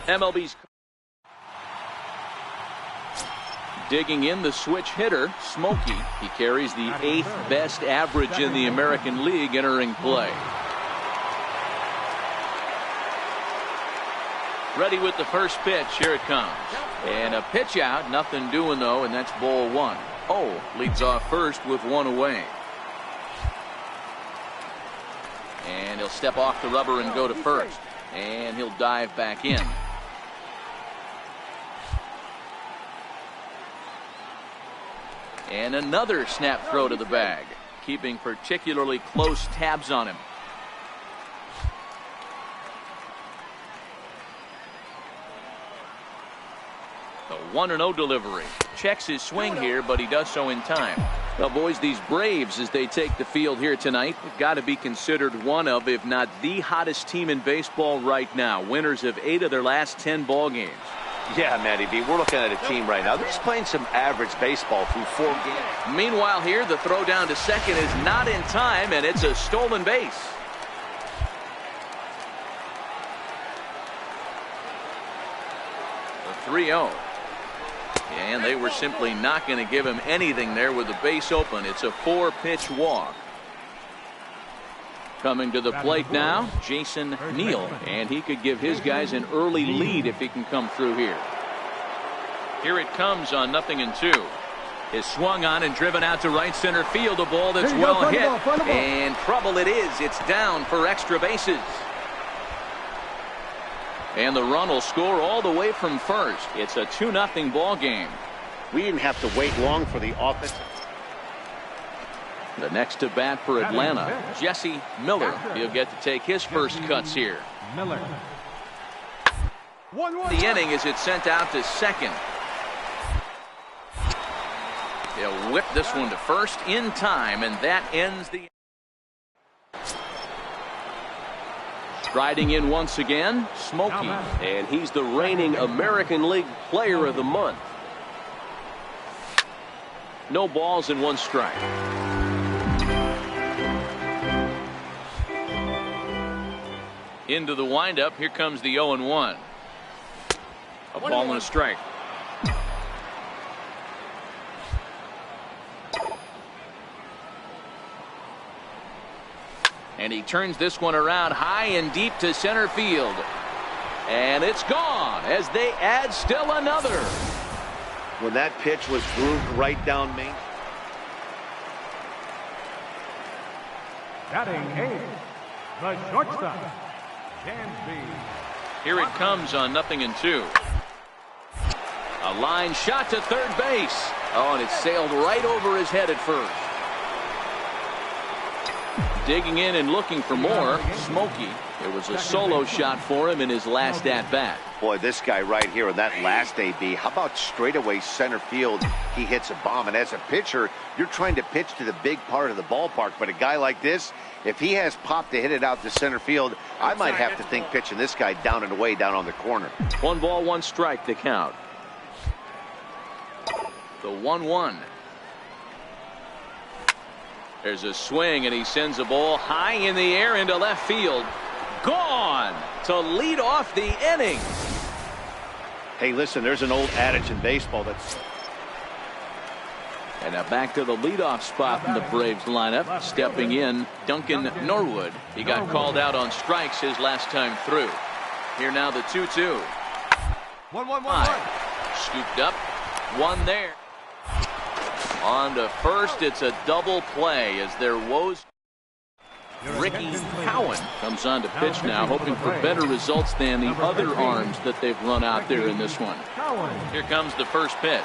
Speaker 4: MLB's digging in the switch hitter, Smokey. He carries the 8th best average in the American League entering play. Ready with the first pitch. Here it comes. And a pitch out. Nothing doing, though, and that's ball 1. Oh, leads off first with 1 away. And he'll step off the rubber and go to first. And he'll dive back in. And another snap throw to the bag, keeping particularly close tabs on him. The 1-0 delivery. Checks his swing here, but he does so in time. Well, boys, these Braves, as they take the field here tonight, have got to be considered one of, if not the hottest team in baseball right now. Winners of 8 of their last 10 ball games.
Speaker 6: Yeah, Matty B, we're looking at a team right now. They're just playing some average baseball through 4 games.
Speaker 4: Meanwhile here, the throw down to second is not in time, and it's a stolen base. The 3-0. And they were simply not going to give him anything there with the base open. It's a 4-pitch walk. Coming to the plate now, Jason Neal, and he could give his guys an early lead if he can come through here. Here it comes on 0-2. Is swung on and driven out to right center field. A ball that's well hit, and trouble it is. It's down for extra bases. And the run will score all the way from first. It's a 2-0 ball game.
Speaker 6: We didn't have to wait long for the offense.
Speaker 4: The next to bat for Atlanta, Jesse Miller. He'll get to take his first cuts here.
Speaker 1: Miller.
Speaker 4: The inning as it's sent out to second. He'll whip this one to first in time, and that ends the. Striding in once again, Smokey, and he's the reigning American League Player of the Month. No balls and 1 strike. Into the windup. Here comes the 0-1. A ball and a strike. And he turns this one around high and deep to center field. And it's gone as they add still another.
Speaker 6: When that pitch was grooved right down Main.
Speaker 1: Batting 8, the shortstop, Dansby.
Speaker 4: Here it comes on 0-2. A line shot to third base. Oh, and it sailed right over his head at first. Digging in and looking for more, Smokey. It was a solo shot for him in his last at-bat.
Speaker 6: Boy, this guy right here in that last AB, how about straightaway center field? He hits a bomb, and as a pitcher, you're trying to pitch to the big part of the ballpark, but a guy like this, if he has pop to hit it out to center field, I might have to think pitching this guy down and away down on the corner.
Speaker 4: 1 ball, 1 strike to count. The 1-1. There's a swing, and he sends a ball high in the air into left field. Gone to lead off the inning.
Speaker 6: Hey, listen, there's an old adage in baseball that's.
Speaker 4: And now back to the leadoff spot in the Braves lineup. Stepping in, Duncan Norwood. He got called out on strikes his last time through. Here now the 2-2.
Speaker 7: 1-1-1-1.
Speaker 4: Scooped up, 1 there. On to first, it's a double play as their woes. Ricky Cowan comes on to pitch now, hoping for better results than the other arms that they've run out there in this one. Here comes the first pitch.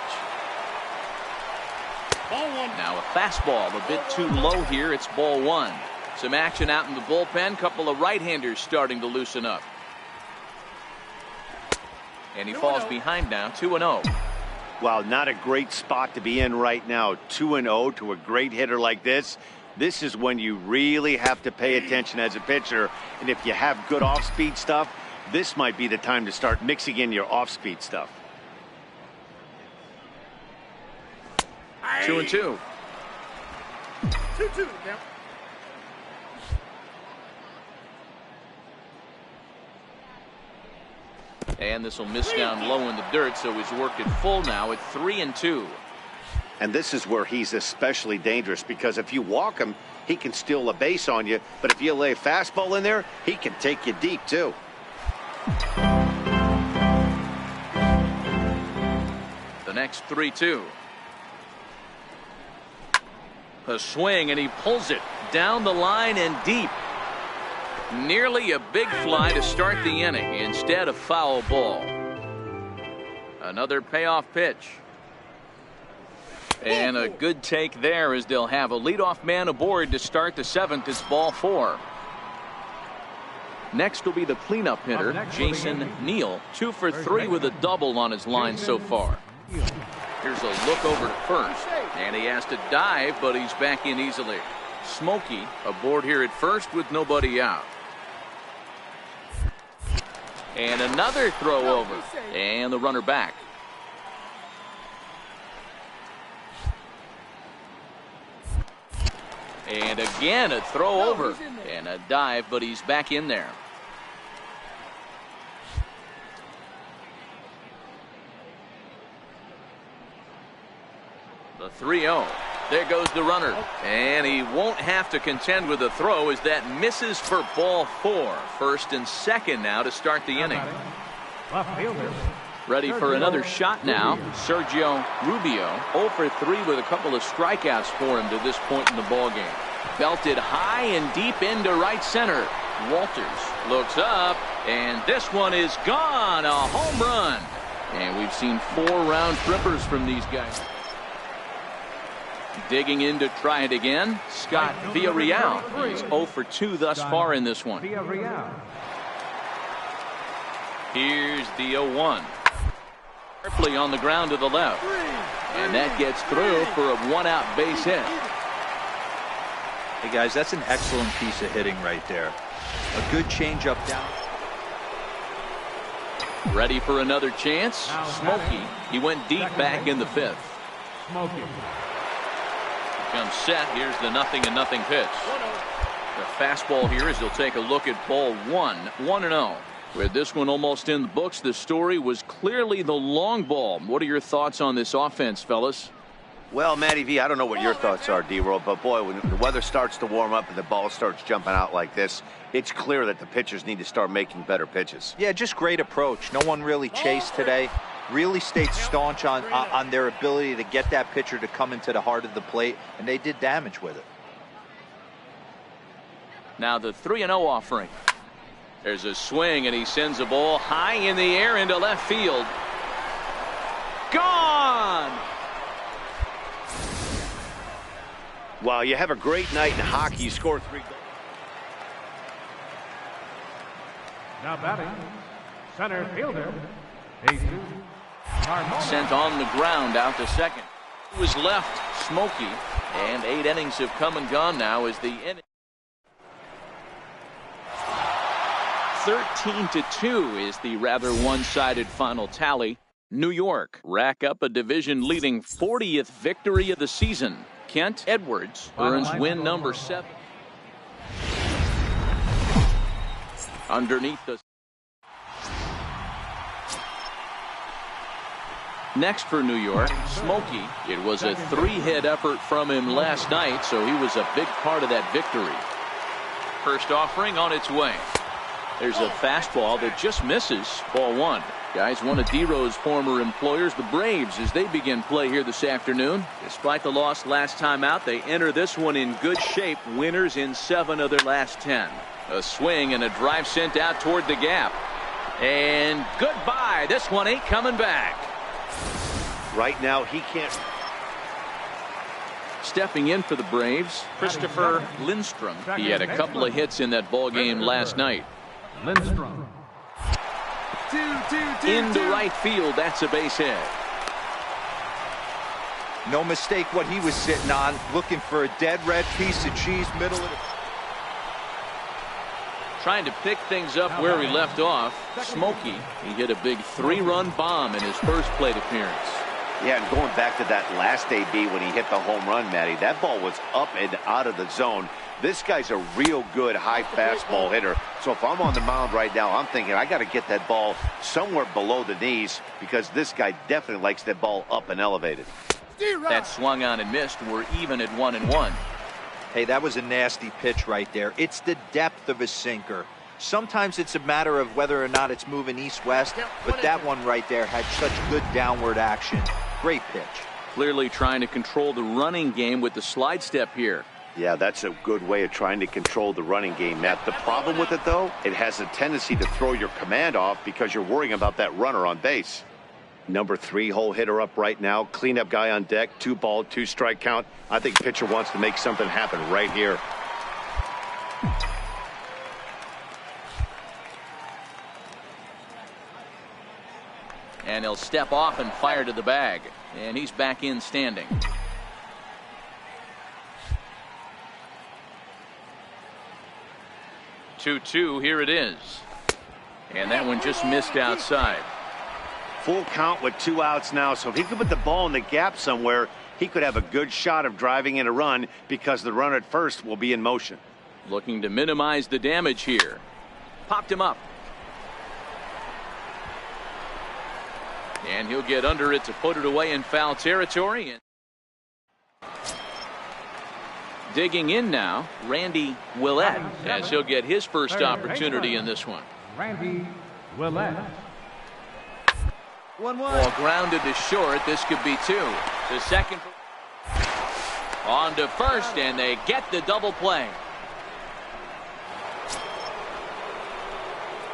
Speaker 4: Now a fastball a bit too low here. It's ball 1. Some action out in the bullpen. Couple of right-handers starting to loosen up. And he falls behind now, 2-0.
Speaker 6: Wow, not a great spot to be in right now. 2-0 to a great hitter like this. This is when you really have to pay attention as a pitcher. And if you have good off-speed stuff, this might be the time to start mixing in your off-speed stuff.
Speaker 4: 2-2.
Speaker 2: 2-2. Now.
Speaker 4: And this will miss down low in the dirt, so he's worked it full now at 3-2.
Speaker 6: And this is where he's especially dangerous, because if you walk him, he can steal a base on you. But if you lay a fastball in there, he can take you deep, too.
Speaker 4: The next 3-2. A swing, and he pulls it down the line and deep. Nearly a big fly to start the inning instead of foul ball. Another payoff pitch. And a good take there, as they'll have a leadoff man aboard to start the 7th. It's ball 4. Next will be the cleanup hitter, Jason Neal. 2 for 3 with a double on his line so far. Here's a look over to first, and he has to dive, but he's back in easily. Smokey aboard here at first with nobody out. And another throw over, and the runner back. And again a throw over and a dive, but he's back in there. The 3-0. There goes the runner, and he won't have to contend with the throw as that misses for ball 4. First and second now to start the inning. Ready for another shot now. Sergio Rubio 0 for 3 with a couple of strikeouts for him to this point in the ballgame. Belted high and deep into right center. Walters looks up, and this one is gone. A home run. And we've seen 4 round trippers from these guys. Digging in to try it again, Scott Villarreal. He's 0 for 2 thus far in this one. Here's the 0-1. Sharply on the ground to the left. And that gets through for a 1-out base hit.
Speaker 7: Hey, guys, that's an excellent piece of hitting right there. A good changeup down.
Speaker 4: Ready for another chance. Smokey. He went deep back in the 5th.
Speaker 1: Smokey.
Speaker 4: Comes set. Here's the 0-0 pitch. The fastball here as they'll take a look at ball 1. 1-0. With this one almost in the books, the story was clearly the long ball. What are your thoughts on this offense, fellas?
Speaker 6: Well, Matty V, I don't know what your thoughts are, D-Roll, but boy, when the weather starts to warm up and the ball starts jumping out like this, it's clear that the pitchers need to start making better pitches.
Speaker 7: Yeah, just great approach. No one really chased today. Really stayed staunch on their ability to get that pitcher to come into the heart of the plate, and they did damage with it.
Speaker 4: Now the 3-0 offering. There's a swing, and he sends a ball high in the air into left field. Gone!
Speaker 6: Wow, you have a great night in hockey. You score 3 goals.
Speaker 1: Now batting, center fielder, Jesus.
Speaker 4: Sent on the ground out to second. It was left Smokey, and 8 innings have come and gone now as the inning. 13-2 is the rather one-sided final tally. New York rack up a division-leading 40th victory of the season. Kent Edwards earns win number 7. Underneath the next for New York, Smokey. It was a 3-hit effort from him last night, so he was a big part of that victory. First offering on its way. There's a fastball that just misses. Ball 1. Guys, one of D-Row's former employers, the Braves, as they begin play here this afternoon. Despite the loss last time out, they enter this one in good shape. Winners in 7 of their last 10. A swing and a drive sent out toward the gap. And goodbye. This one ain't coming back.
Speaker 6: Right now, he can't.
Speaker 4: Stepping in for the Braves, Christopher Lindstrom. He had a couple of hits in that ball game last night.
Speaker 1: Lindstrom.
Speaker 4: Into right field, that's a base hit.
Speaker 7: No mistake what he was sitting on, looking for a dead red piece of cheese, middle of the...
Speaker 4: Trying to pick things up where he left off. Smokey, he hit a big 3-run bomb in his first plate appearance.
Speaker 6: Yeah, and going back to that last AB when he hit the home run, Matty, that ball was up and out of the zone. This guy's a real good high fastball hitter. So if I'm on the mound right now, I'm thinking I got to get that ball somewhere below the knees because this guy definitely likes that ball up and elevated.
Speaker 4: That swung on and missed. We're even at 1-1.
Speaker 7: Hey, that was a nasty pitch right there. It's the depth of a sinker. Sometimes it's a matter of whether or not it's moving east-west, but that one right there had such good downward action. Great pitch.
Speaker 4: Clearly trying to control the running game with the slide step here.
Speaker 6: Yeah, that's a good way of trying to control the running game, Matt. The problem with it, though, it has a tendency to throw your command off because you're worrying about that runner on base. Number 3 hole hitter up right now. Cleanup guy on deck. 2-ball, 2-strike count. I think pitcher wants to make something happen right here.
Speaker 4: And he'll step off and fire to the bag. And he's back in standing. Two, here it is. And that one just missed outside.
Speaker 6: Full count with 2 outs now, so if he could put the ball in the gap somewhere, he could have a good shot of driving in a run because the runner at first will be in motion.
Speaker 4: Looking to minimize the damage here. Popped him up. And he'll get under it to put it away in foul territory. Digging in now, Randy Willett, as he'll get his first opportunity in this one.
Speaker 1: Randy Willett.
Speaker 7: 1-1.
Speaker 4: Ball grounded to short. This could be 2. The second on to first, and they get the double play.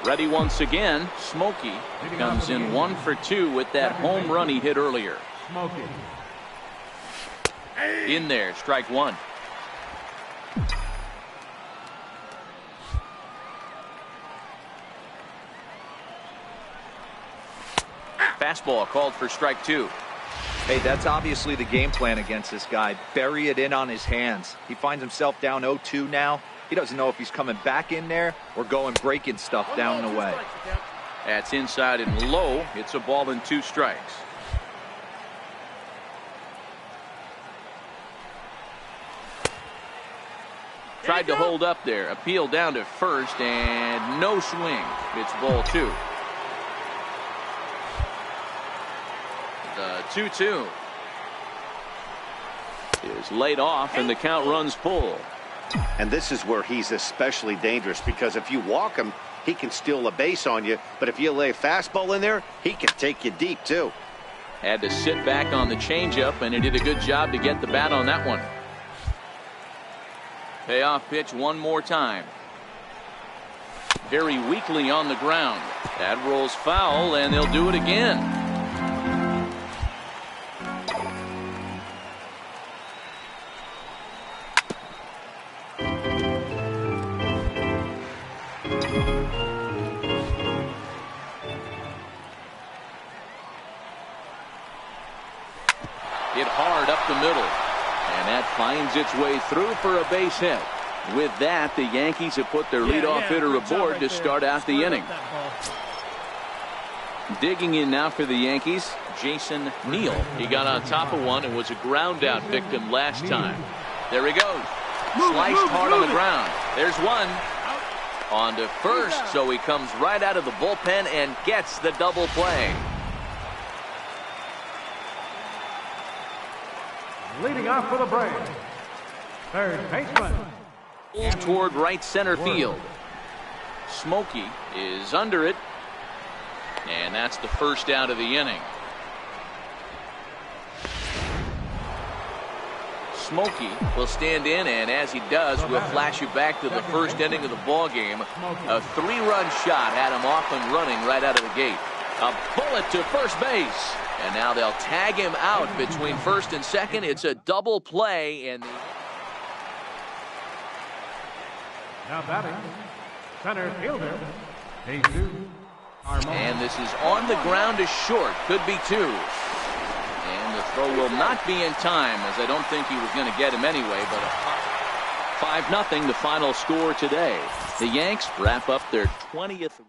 Speaker 4: Ready once again. Smokey comes in 1 for 2 with that home run he hit earlier.
Speaker 1: Smokey.
Speaker 4: In there, strike 1. Fastball called for strike 2.
Speaker 7: Hey, that's obviously the game plan against this guy. Bury it in on his hands. He finds himself down 0-2 now. He doesn't know if he's coming back in there or going breaking stuff down the way.
Speaker 4: That's inside and low. It's a ball and 2 strikes. Tried to hold up there. Appeal down to first and no swing. It's ball 2. The 2-2 is laid off and the count runs full.
Speaker 6: And this is where he's especially dangerous because if you walk him, he can steal a base on you. But if you lay a fastball in there, he can take you deep, too.
Speaker 4: Had to sit back on the changeup, and he did a good job to get the bat on that one. Payoff pitch one more time. Very weakly on the ground. That rolls foul, and they'll do it again. Hit hard up the middle, and that finds its way through for a base hit. With that, the Yankees have put their leadoff hitter aboard to start out the inning. Digging in now for the Yankees, Jason Neal. He got on top of one and was a ground out victim last time. There he goes. Sliced hard on the ground. There's one. On to first, so he comes right out of the bullpen and gets the double play.
Speaker 1: Leading off for the Braves, third baseman.
Speaker 4: Toward right center field. Smokey is under it, and that's the first out of the inning. Smokey will stand in, and as he does, we'll flash you back to the first inning of the ball game. A 3-run shot had him off and running right out of the gate. A bullet to first base. And now they'll tag him out between first and second. It's a double play. And
Speaker 1: Now batting, center fielder, Jesus Armon.
Speaker 4: And this is on the ground to short. Could be 2. And the throw will not be in time, as I don't think he was going to get him anyway. But a 5-0 the final score today. The Yanks wrap up their 20th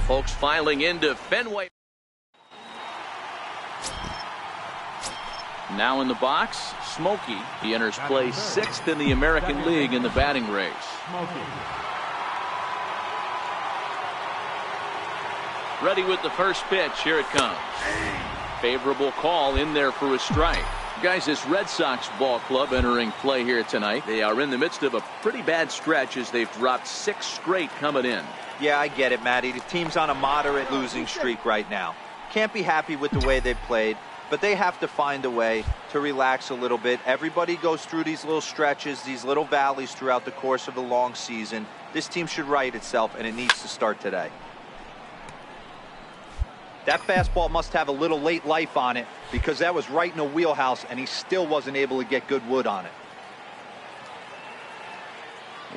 Speaker 4: Folks filing into Fenway. Now in the box, Smokey. He enters play 6th in the American League in the batting race. Ready with the first pitch. Here it comes. Favorable call in there for a strike. Guys, this Red Sox ball club entering play here tonight. They are in the midst of a pretty bad stretch as they've dropped 6 straight coming in.
Speaker 7: Yeah, I get it, Matty. The team's on a moderate losing streak right now. Can't be happy with the way they've played, but they have to find a way to relax a little bit. Everybody goes through these little stretches, these little valleys throughout the course of a long season. This team should right itself, and it needs to start today. That fastball must have a little late life on it because that was right in the wheelhouse, and he still wasn't able to get good wood on it.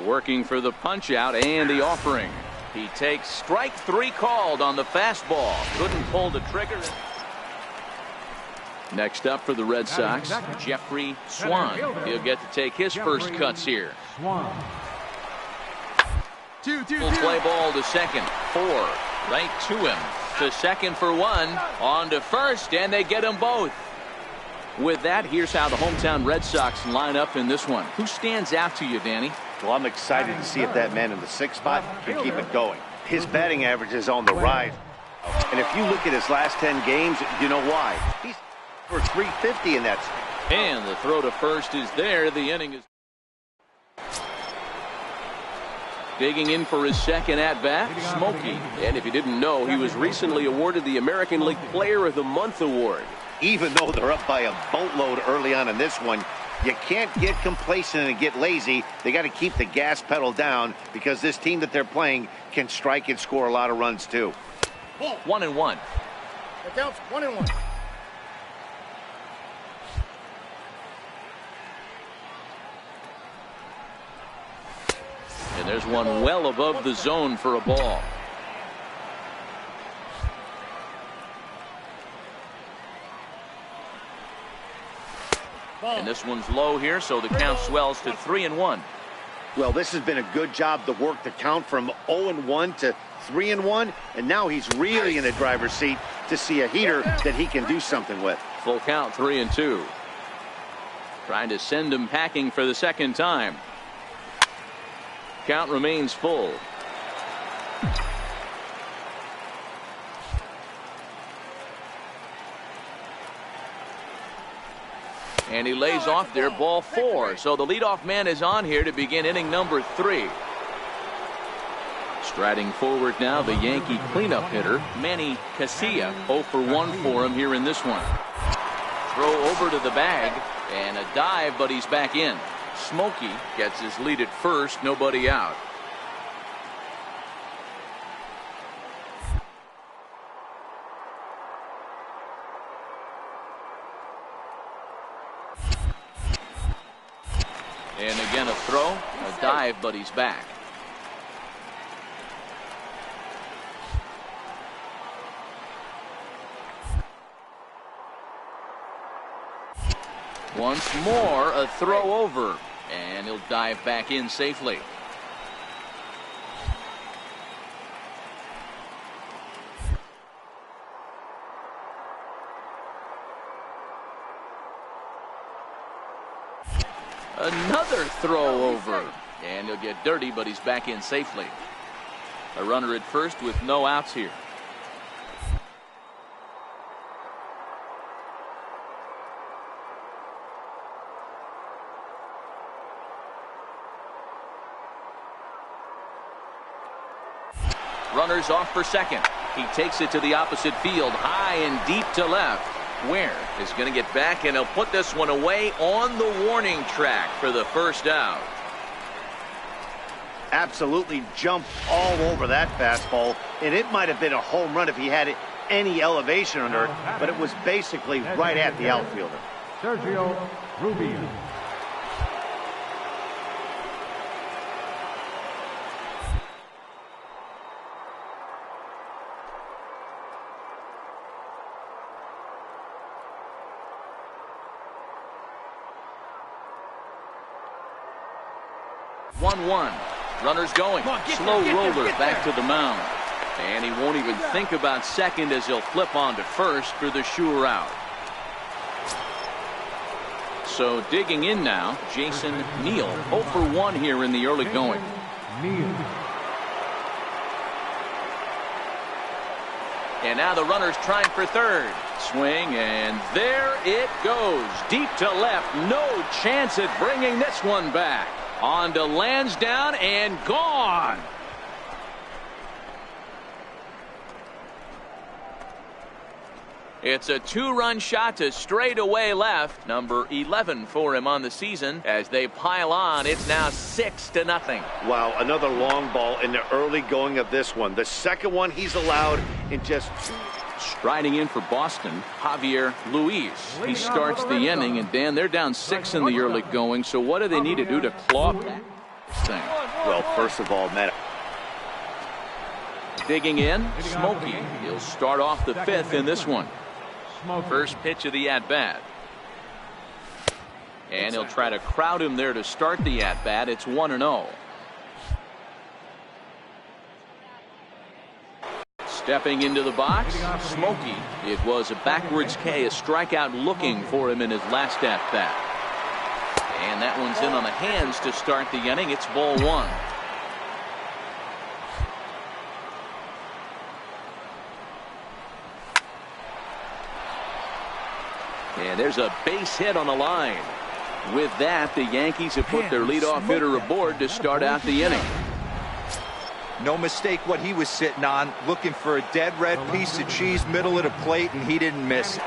Speaker 4: Working for the punch out and the offering. He takes strike 3 called on the fastball. Couldn't pull the trigger. Next up for the Red Sox, Jeffrey Swan. He'll get to take his first cuts here. Full play ball to second. 4 right to him. To second for 1. On to first, and they get them both. With that, here's how the hometown Red Sox line up in this one. Who stands out to you, Danny?
Speaker 6: Well, I'm excited to see if that man in the 6th spot can keep it going. His batting average is on the rise. And if you look at his last 10 games, you know why. He's for 350 in that.
Speaker 4: And the throw to first is there. The inning is digging in for his second at-bat, Smokey. And if you didn't know, he was recently awarded the American League Player of the Month award.
Speaker 6: Even though they're up by a boatload early on in this one, you can't get complacent and get lazy. They got to keep the gas pedal down because this team that they're playing can strike and score a lot of runs too.
Speaker 4: 1-1.
Speaker 8: That counts. 1-1.
Speaker 4: And there's one well above the zone for a ball. And this one's low here, so the count swells to 3-1.
Speaker 6: Well, this has been a good job to work the count from 0-1 to 3-1, and now he's really in the driver's seat to see a heater that he can do something with.
Speaker 4: Full count, 3-2. Trying to send him packing for the second time. Count remains full. And he lays off there, ball 4. So the leadoff man is on here to begin inning number 3. Striding forward now, the Yankee cleanup hitter, Manny Casilla. 0 for 1 for him here in this one. Throw over to the bag, and a dive, but he's back in. Smokey gets his lead at first, nobody out. And again a throw, a dive, but he's back. Once more, a throw over, and he'll dive back in safely. Another throw over, and he'll get dirty, but he's back in safely. A runner at first with no outs here. Runners off for second. He takes it to the opposite field, high and deep to left. Ware is going to get back, and he'll put this one away on the warning track for the first out.
Speaker 6: Absolutely jumped all over that fastball, and it might have been a home run if he had any elevation under it, but it was basically right at the outfielder.
Speaker 1: Sergio Rubio.
Speaker 4: One. Runners going. Slow roller back to the mound. And he won't even think about second as he'll flip on to first for the sure out. So digging in now, Jason Neal, 0 for 1 here in the early going. And now the runner's trying for third. Swing, and there it goes. Deep to left. No chance at bringing this one back. On to Lansdowne and gone. It's a 2-run shot to straightaway left. Number 11 for him on the season. As they pile on, it's now 6-0.
Speaker 6: Wow, another long ball in the early going of this one. The second one he's allowed in just 2.
Speaker 4: Striding in for Boston, Javier Luis. He starts the inning, and Dan, they're down 6 in the early going. So what do they need to do to claw back this thing?
Speaker 6: Well, first of all, Matt.
Speaker 4: Digging in, Smokey. He'll start off the 5th in this one. First pitch of the at-bat. And he'll try to crowd him there to start the at-bat. It's 1-0. Stepping into the box, Smokey. It was a backwards K, a strikeout looking for him in his last at-bat. And that one's in on the hands to start the inning. It's ball 1. And there's a base hit on the line. With that, the Yankees have put their leadoff hitter aboard to start out the inning.
Speaker 5: No mistake what he was sitting on, looking for a dead red piece of cheese middle of the plate, and he didn't miss it.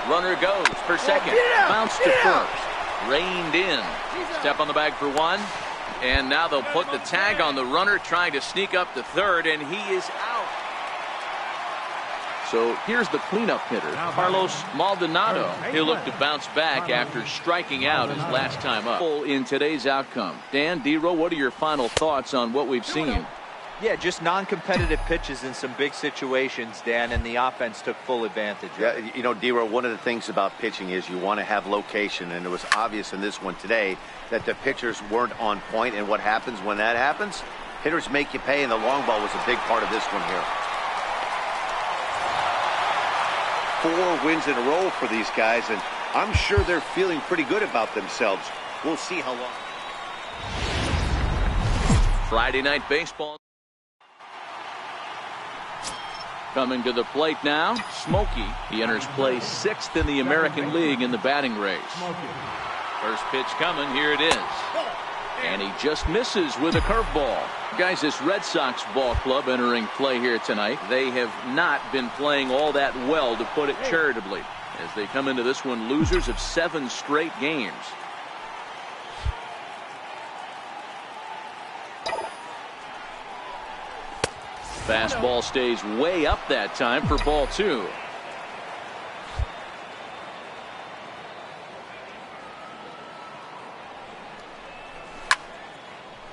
Speaker 4: Runner goes for second. Bounce to first. Reined in. Step on the bag for 1. And now they'll put the tag on the runner trying to sneak up to third, and he is out. So here's the cleanup hitter, Carlos Maldonado. He'll look to bounce back after striking out his last time up. In today's outcome, Dan, D-Row, what are your final thoughts on what we've seen?
Speaker 5: Yeah, just non-competitive pitches in some big situations, Dan, and the offense took full advantage.
Speaker 6: Yeah, you know, D-Row, one of the things about pitching is you want to have location, and it was obvious in this one today that the pitchers weren't on point, and what happens when that happens? Hitters make you pay, and the long ball was a big part of this one here. 4 wins in a row for these guys, and I'm sure they're feeling pretty good about themselves. We'll see how long.
Speaker 4: Friday night baseball. Coming to the plate now, Smokey. He enters play 6th in the American League in the batting race. First pitch coming, here it is. And he just misses with a curveball. Guys, this Red Sox ball club entering play here tonight. They have not been playing all that well, to put it charitably, as they come into this one losers of 7 straight games. Fastball stays way up that time for ball 2.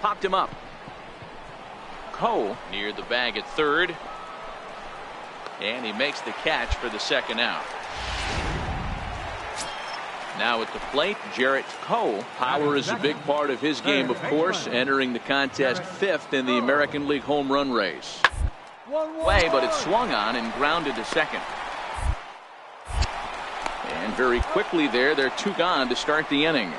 Speaker 4: Popped him up. Cole near the bag at third. And he makes the catch for the second out. Now at the plate, Jarrett Cole. Power is a big part of his game, of course, entering the contest 5th in the American League home run race. Way, but it swung on and grounded to second. And very quickly there, they're 2 gone to start the inning.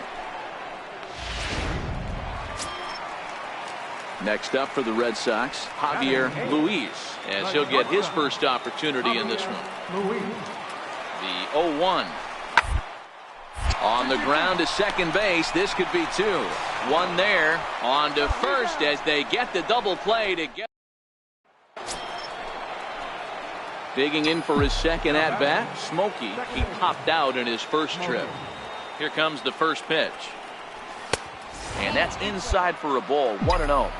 Speaker 4: Next up for the Red Sox, Javier Luis, as he'll get his first opportunity in this one. The 0-1. On the ground to second base. This could be 2. 1 there. On to first as they get the double play to get. Digging in for his second at-bat, Smokey. He popped out in his first trip. Here comes the first pitch. And that's inside for a ball. 1-0.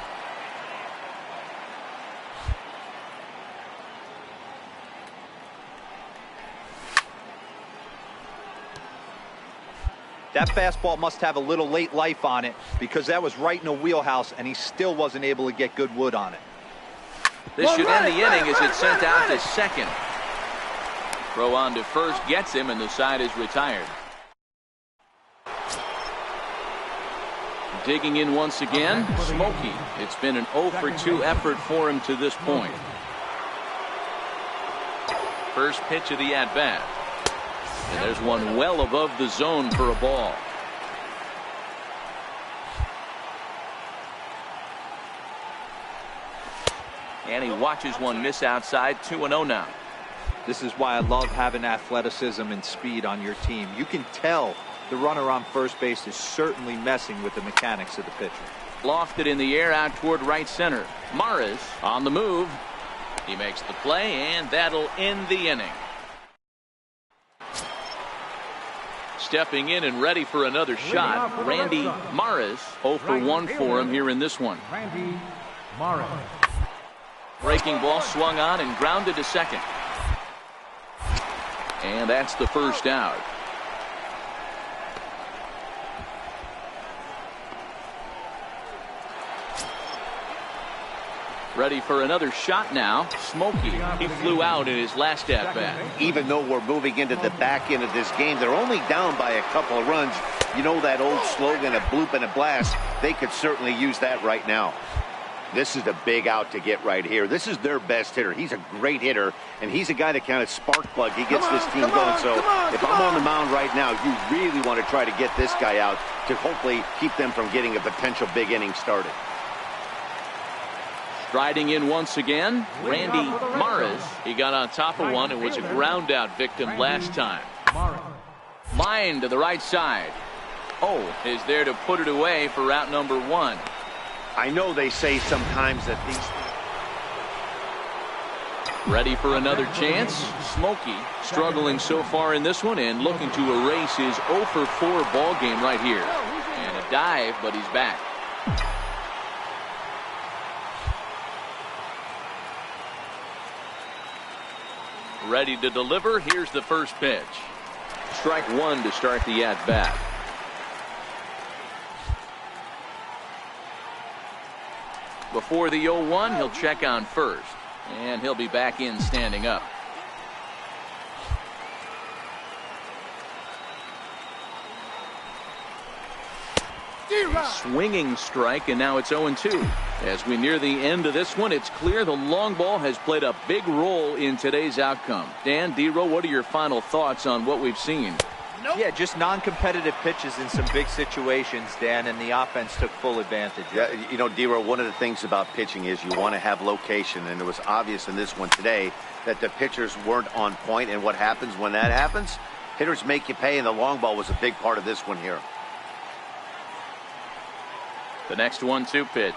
Speaker 5: That fastball must have a little late life on it, because that was right in the wheelhouse, and he still wasn't able to get good wood on it.
Speaker 4: This should end the inning as it's sent out to second. Throw on to first gets him, and the side is retired. Digging in once again, Smokey. It's been an 0 for 2 effort for him to this point. First pitch of the at-bat. And there's one well above the zone for a ball. And he watches one miss outside. 2-0 now.
Speaker 7: This is why I love having athleticism and speed on your team. You can tell the runner on first base is certainly messing with the mechanics of the pitcher.
Speaker 4: Lofted in the air out toward right center. Maris on the move. He makes the play, and that'll end the inning. Stepping in and ready for another shot, Randy Maris. 0 for 1 for him here in this one.
Speaker 1: Randy Maris.
Speaker 4: Breaking ball swung on and grounded to second. And that's the first out. Ready for another shot now. Smokey. He flew out in his last at bat.
Speaker 6: Even though we're moving into the back end of this game, they're only down by a couple of runs. You know that old slogan, a bloop and a blast. They could certainly use that right now. This is a big out to get right here. This is their best hitter. He's a great hitter, and he's a guy that kind of spark plug. He gets this team going. So if I'm on the mound right now, you really want to try to get this guy out to hopefully keep them from getting a potential big inning started.
Speaker 4: Striding in once again, Randy Maris. He got on top of one and was a ground out victim last time. Line to the right side. Oh, is there to put it away for route number 1.
Speaker 6: I know they say sometimes that these...
Speaker 4: Ready for another chance. Smokey struggling so far in this one and looking to erase his 0 for 4 ball game right here. And a dive, but he's back. Ready to deliver. Here's the first pitch. Strike 1 to start the at-bat. Before the 0-1, he'll check on first, and he'll be back in standing up. Swinging strike, and now it's 0-2. As we near the end of this one, it's clear the long ball has played a big role in today's outcome. Dan, D-Row, what are your final thoughts on what we've seen?
Speaker 7: Yeah, just non-competitive pitches in some big situations, Dan, and the offense took full advantage.
Speaker 6: Yeah, you know, D-Row, one of the things about pitching is you want to have location, and it was obvious in this one today that the pitchers weren't on point, and what happens when that happens? Hitters make you pay, and the long ball was a big part of this one here.
Speaker 4: The next 1-2 pitch.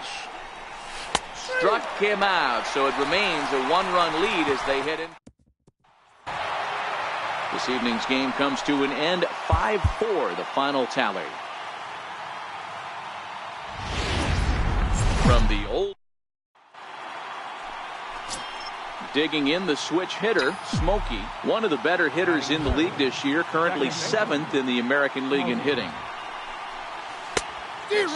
Speaker 4: Struck him out, so it remains a 1-run lead as they head in. This evening's game comes to an end. 5-4, the final tally. From the old... Digging in the switch hitter, Smokey, one of the better hitters in the league this year, currently 7th in the American League in hitting.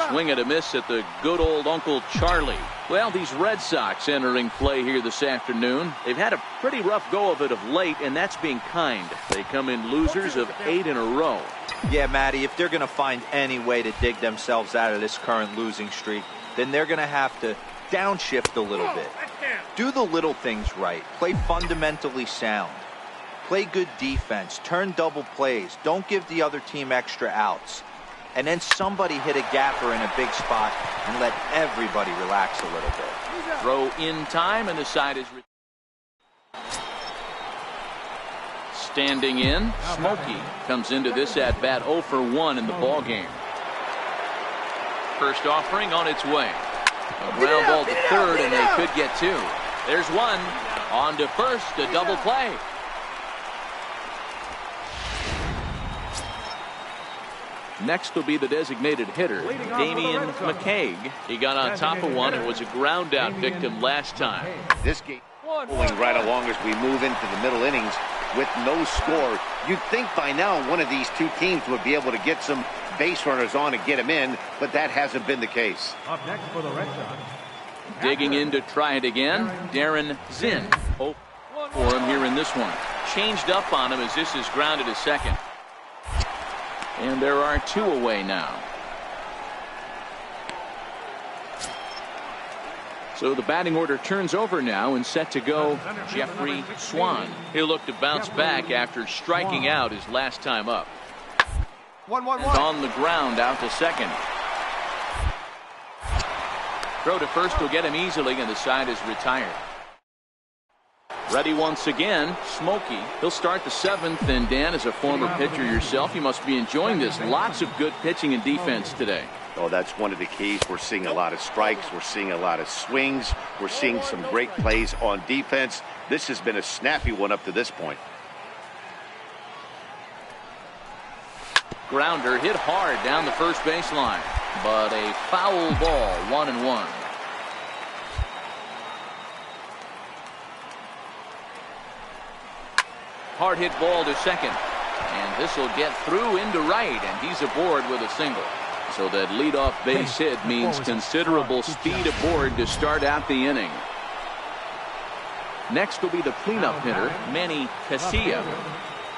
Speaker 4: Swing and a miss at the good old Uncle Charlie. Well, these Red Sox entering play here this afternoon. They've had a pretty rough go of it of late, and that's being kind. They come in losers of 8 in a row.
Speaker 7: Yeah, Matty, if they're going to find any way to dig themselves out of this current losing streak, then they're going to have to downshift a little bit. Do the little things right. Play fundamentally sound. Play good defense. Turn double plays. Don't give the other team extra outs. And then somebody hit a gapper in a big spot and let everybody relax a little bit.
Speaker 4: Throw in time, and the side is... Standing in, Smokey comes into this at-bat 0 for 1 in the ball game. First offering on its way. A ground ball to third, and they could get 2. There's one. On to first, a double play. Next will be the designated hitter, Damian McCaig. He got on top of one and was a ground out victim last time.
Speaker 6: This game going right along as we move into the middle innings with no score. You'd think by now one of these two teams would be able to get some base runners on and get them in, but that hasn't been the case.
Speaker 1: Up next for the Red Sox.
Speaker 4: Digging in to try it again, Darren Zinn. Oh, for him here in this one. Changed up on him as this is grounded to second. And there are 2 away now. So the batting order turns over now and set to go Jeffrey Swan. He'll look to bounce back after striking out his last time up.
Speaker 8: 1-1-1.
Speaker 4: It's on the ground out to second. Throw to first will get him easily, and the side is retired. Ready once again, Smokey. He'll start the seventh, and Dan, as a former pitcher yourself, you must be enjoying this. Lots of good pitching and defense today.
Speaker 6: Oh, that's one of the keys. We're seeing a lot of strikes. We're seeing a lot of swings. We're seeing some great plays on defense. This has been a snappy one up to this point.
Speaker 4: Grounder hit hard down the first baseline, but a foul ball, 1-1. Hard hit ball to second, and this will get through into right, and he's aboard with a single. So that leadoff base hit means considerable speed aboard to start out the inning. Next will be the cleanup hitter, Manny Casilla.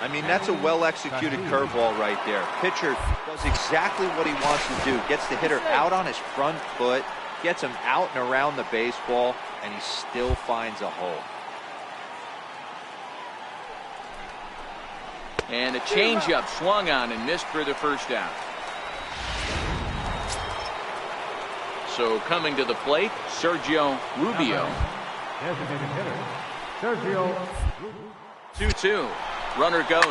Speaker 5: I mean, that's a well-executed curveball right there. Pitcher does exactly what he wants to do. Gets the hitter out on his front foot, gets him out and around the baseball, and he still finds a hole.
Speaker 4: And a changeup swung on and missed for the first out. So coming to the plate, Sergio Rubio.
Speaker 1: Designated hitter, Sergio Rubio.
Speaker 4: 2-2. Runner goes.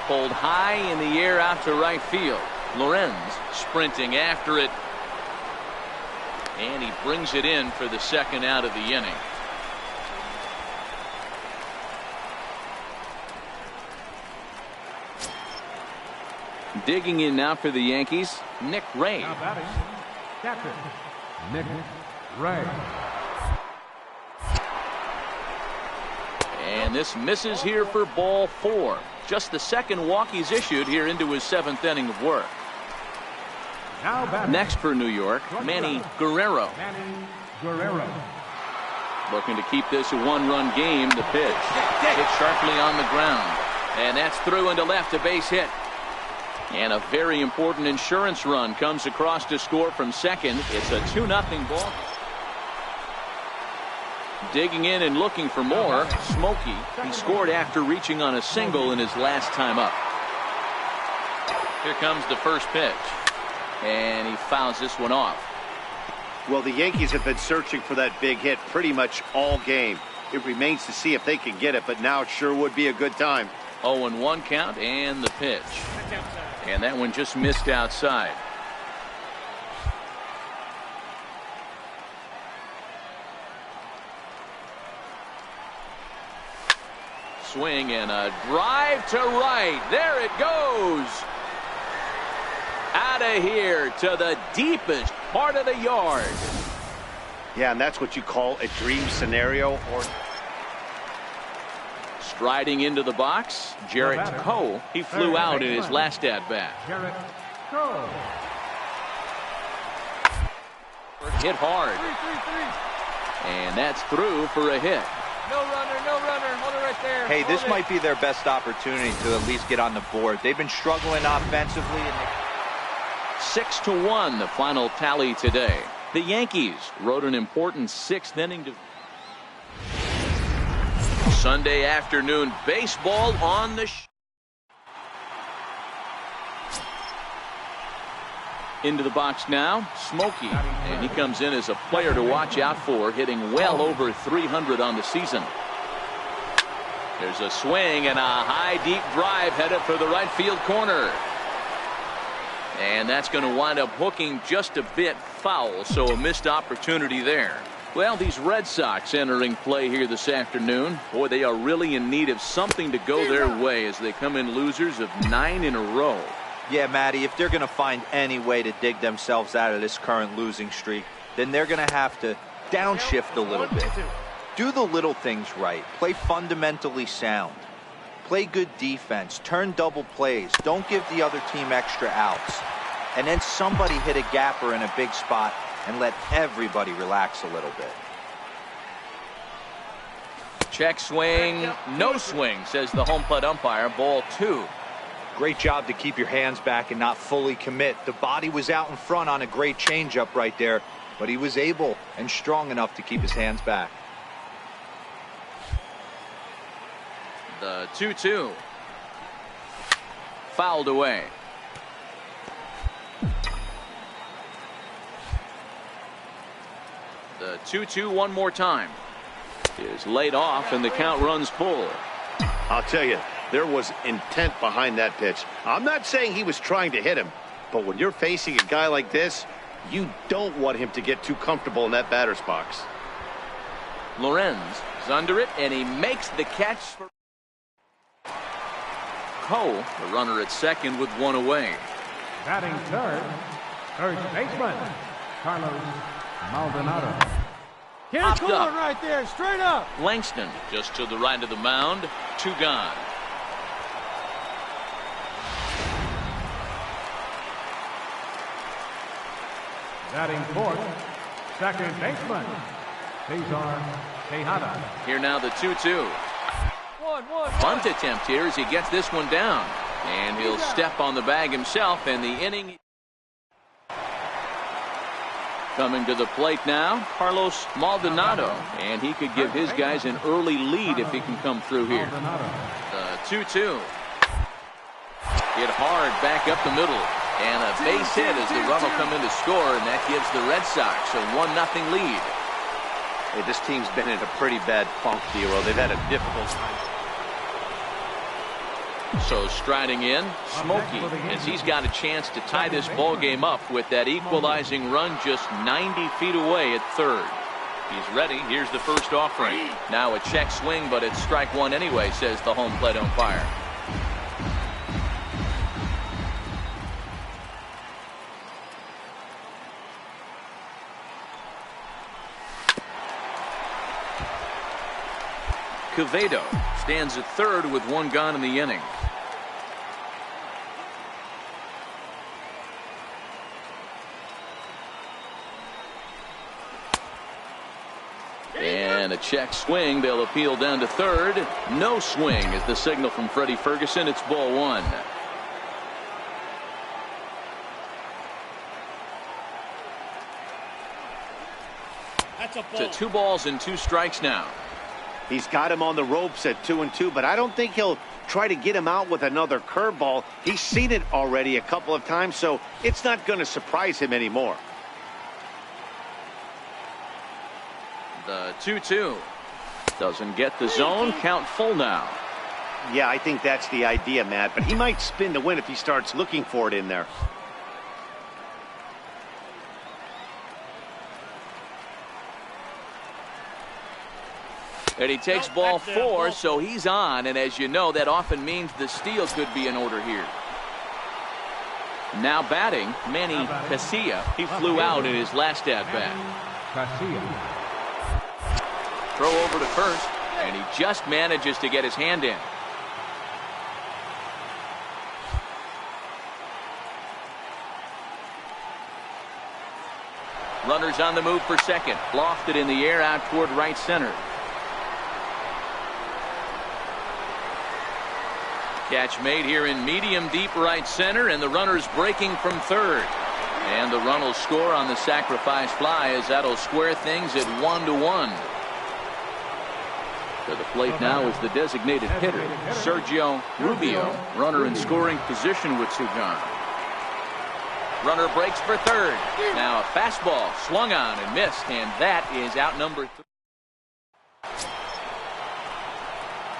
Speaker 4: Pulled high in the air out to right field. Lorenz sprinting after it. And he brings it in for the second out of the inning. Digging in now for the Yankees, Nick Ray.
Speaker 1: Now batting, catcher, Nick Ray.
Speaker 4: And this misses here for ball 4. Just the second walk he's issued here into his 7th inning of work.
Speaker 1: Now batting,
Speaker 4: Next for New York, Manny Guerrero.
Speaker 1: Manny Guerrero.
Speaker 4: Looking to keep this a one-run game. The pitch hit sharply on the ground, and that's through into left, a base hit. And a very important insurance run comes across to score from second. It's a 2-0 ball. Digging in and looking for more, Smokey. He scored after reaching on a single in his last time up. Here comes the first pitch, and he fouls this one off.
Speaker 6: Well, the Yankees have been searching for that big hit pretty much all game. It remains to see if they can get it, but now it sure would be a good time.
Speaker 4: 0-1 count, and the pitch. And that one just missed outside. Swing and a drive to right. There it goes. Out of here to the deepest part of the yard.
Speaker 6: Yeah, and that's what you call a dream scenario. Or
Speaker 4: striding into the box, Jarrett Coe. He flew out in his last at-bat.
Speaker 1: Jarrett Coe.
Speaker 4: Hit hard. And that's through for a hit.
Speaker 8: No runner, no runner. Hold it right there.
Speaker 5: Hey, this might be their best opportunity to at least get on the board. They've been struggling offensively. And
Speaker 4: 6-1, the final tally today. The Yankees rode an important 6th inning to Sunday afternoon baseball on the into the box now, Smokey, and he comes in as a player to watch out for, hitting well over 300 on the season. There's a swing and a high deep drive headed for the right field corner, and that's going to wind up hooking just a bit foul, so a missed opportunity there. Well, these Red Sox entering play here this afternoon. Boy, they are really in need of something to go their way as they come in losers of 9 in a row.
Speaker 5: yeah, Matty, if they're going to find any way to dig themselves out of this current losing streak, then they're going to have to downshift a little bit. Do the little things right. Play fundamentally sound. Play good defense. Turn double plays. Don't give the other team extra outs. And then somebody hit a gapper in a big spot and let everybody relax a little bit.
Speaker 4: Check swing, no swing, says the home plate umpire. Ball 2.
Speaker 7: Great job to keep your hands back and not fully commit. The body was out in front on a great changeup right there, but he was able and strong enough to keep his hands back.
Speaker 4: The 2-2. Fouled away. The 2-2 one more time. Is laid off and the count runs full.
Speaker 6: I'll tell you, there was intent behind that pitch. I'm not saying he was trying to hit him, but when you're facing a guy like this, you don't want him to get too comfortable in that batter's box.
Speaker 4: Lorenz is under it, and he makes the catch for Cole, the runner at second with one away.
Speaker 1: Batting third baseman, Carlos Maldonado.
Speaker 8: Get
Speaker 4: Popped
Speaker 8: it going
Speaker 4: up.
Speaker 8: right there, straight up.
Speaker 4: Langston just to the right of the mound. 2 gone.
Speaker 1: Batting fourth, second baseman, Cesar Tejada.
Speaker 4: Here now the 2-2.
Speaker 8: One.
Speaker 4: Bunt attempt here as he gets this one down. And he'll step on the bag himself, and the inning. Coming to the plate now, Carlos Maldonado. And he could give his guys an early lead if he can come through here. The 2-2. Hit hard back up the middle. And a base hit as the run will come in to score, and that gives the Red Sox a 1-0 lead.
Speaker 6: Hey, this team's been in a pretty bad funk, D'Lo. They've had a difficult time.
Speaker 4: So striding in, Smokey, as he's got a chance to tie this ball game up with that equalizing run just 90 feet away at third. He's ready. Here's the first offering. Now a check swing, but it's strike one anyway, says the home plate umpire. Quevedo stands at third with 1 gone in the inning. And a check swing. They'll appeal down to third. No swing is the signal from Freddie Ferguson. It's ball 1. To 2 balls and 2 strikes now.
Speaker 6: He's got him on the ropes at 2-2, but I don't think he'll try to get him out with another curveball. He's seen it already a couple of times, so it's not going to surprise him anymore.
Speaker 4: The 2-2 doesn't get the zone. Count full now.
Speaker 6: Yeah, I think that's the idea, Matt, but he might spin to win if he starts looking for it in there.
Speaker 4: And he takes ball 4, so he's on, and as you know, that often means the steal could be in order here. Now batting, Manny Casilla. He flew out in his last at-bat. Throw over to first, and he just manages to get his hand in. Runners on the move for second. Lofted in the air out toward right center. Catch made here in medium deep right center, and the runner's breaking from third. And the run will score on the sacrifice fly as that'll square things at 1-1. To the plate now is the designated hitter, Sergio Rubio. Runner in scoring position with 2 gone. Runner breaks for third. Now a fastball swung on and missed, and that is out number 3.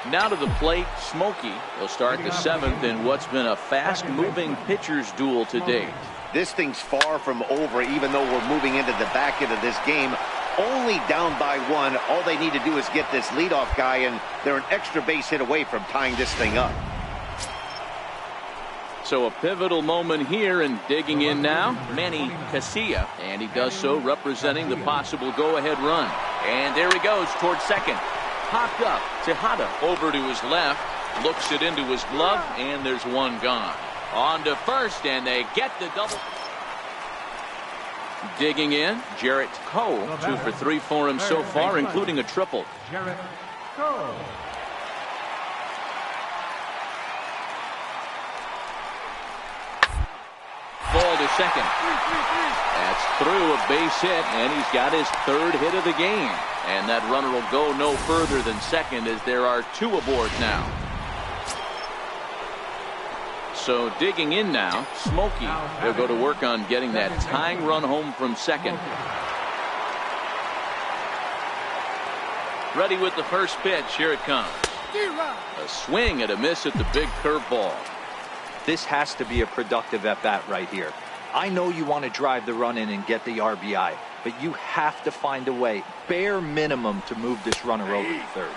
Speaker 4: Now to the plate, Smokey. He'll start the 7th in what's been a fast-moving pitcher's duel to date.
Speaker 6: This thing's far from over, even though we're moving into the back end of this game. Only down by 1. All they need to do is get this leadoff guy, and they're an extra base hit away from tying this thing up.
Speaker 4: So a pivotal moment here, and digging in now, Manny Casilla, and he does so representing the possible go-ahead run. And there he goes towards second. Popped up. Tejada over to his left. Looks it into his glove, and there's 1 gone. On to first, and they get the double. Digging in, Jarrett Cole. 2 for 3 for him so far, including a triple.
Speaker 1: Jarrett Cole.
Speaker 4: second. That's through a base hit, and he's got his third hit of the game. And that runner will go no further than second as there are two aboard now. So digging in now, Smokey. They'll go to work on getting that tying run home from second. Ready with the first pitch. Here it comes. A swing and a miss at the big curveball.
Speaker 7: This has to be a productive at-bat right here. I know you want to drive the run in and get the RBI, but you have to find a way, bare minimum, to move this runner over to third.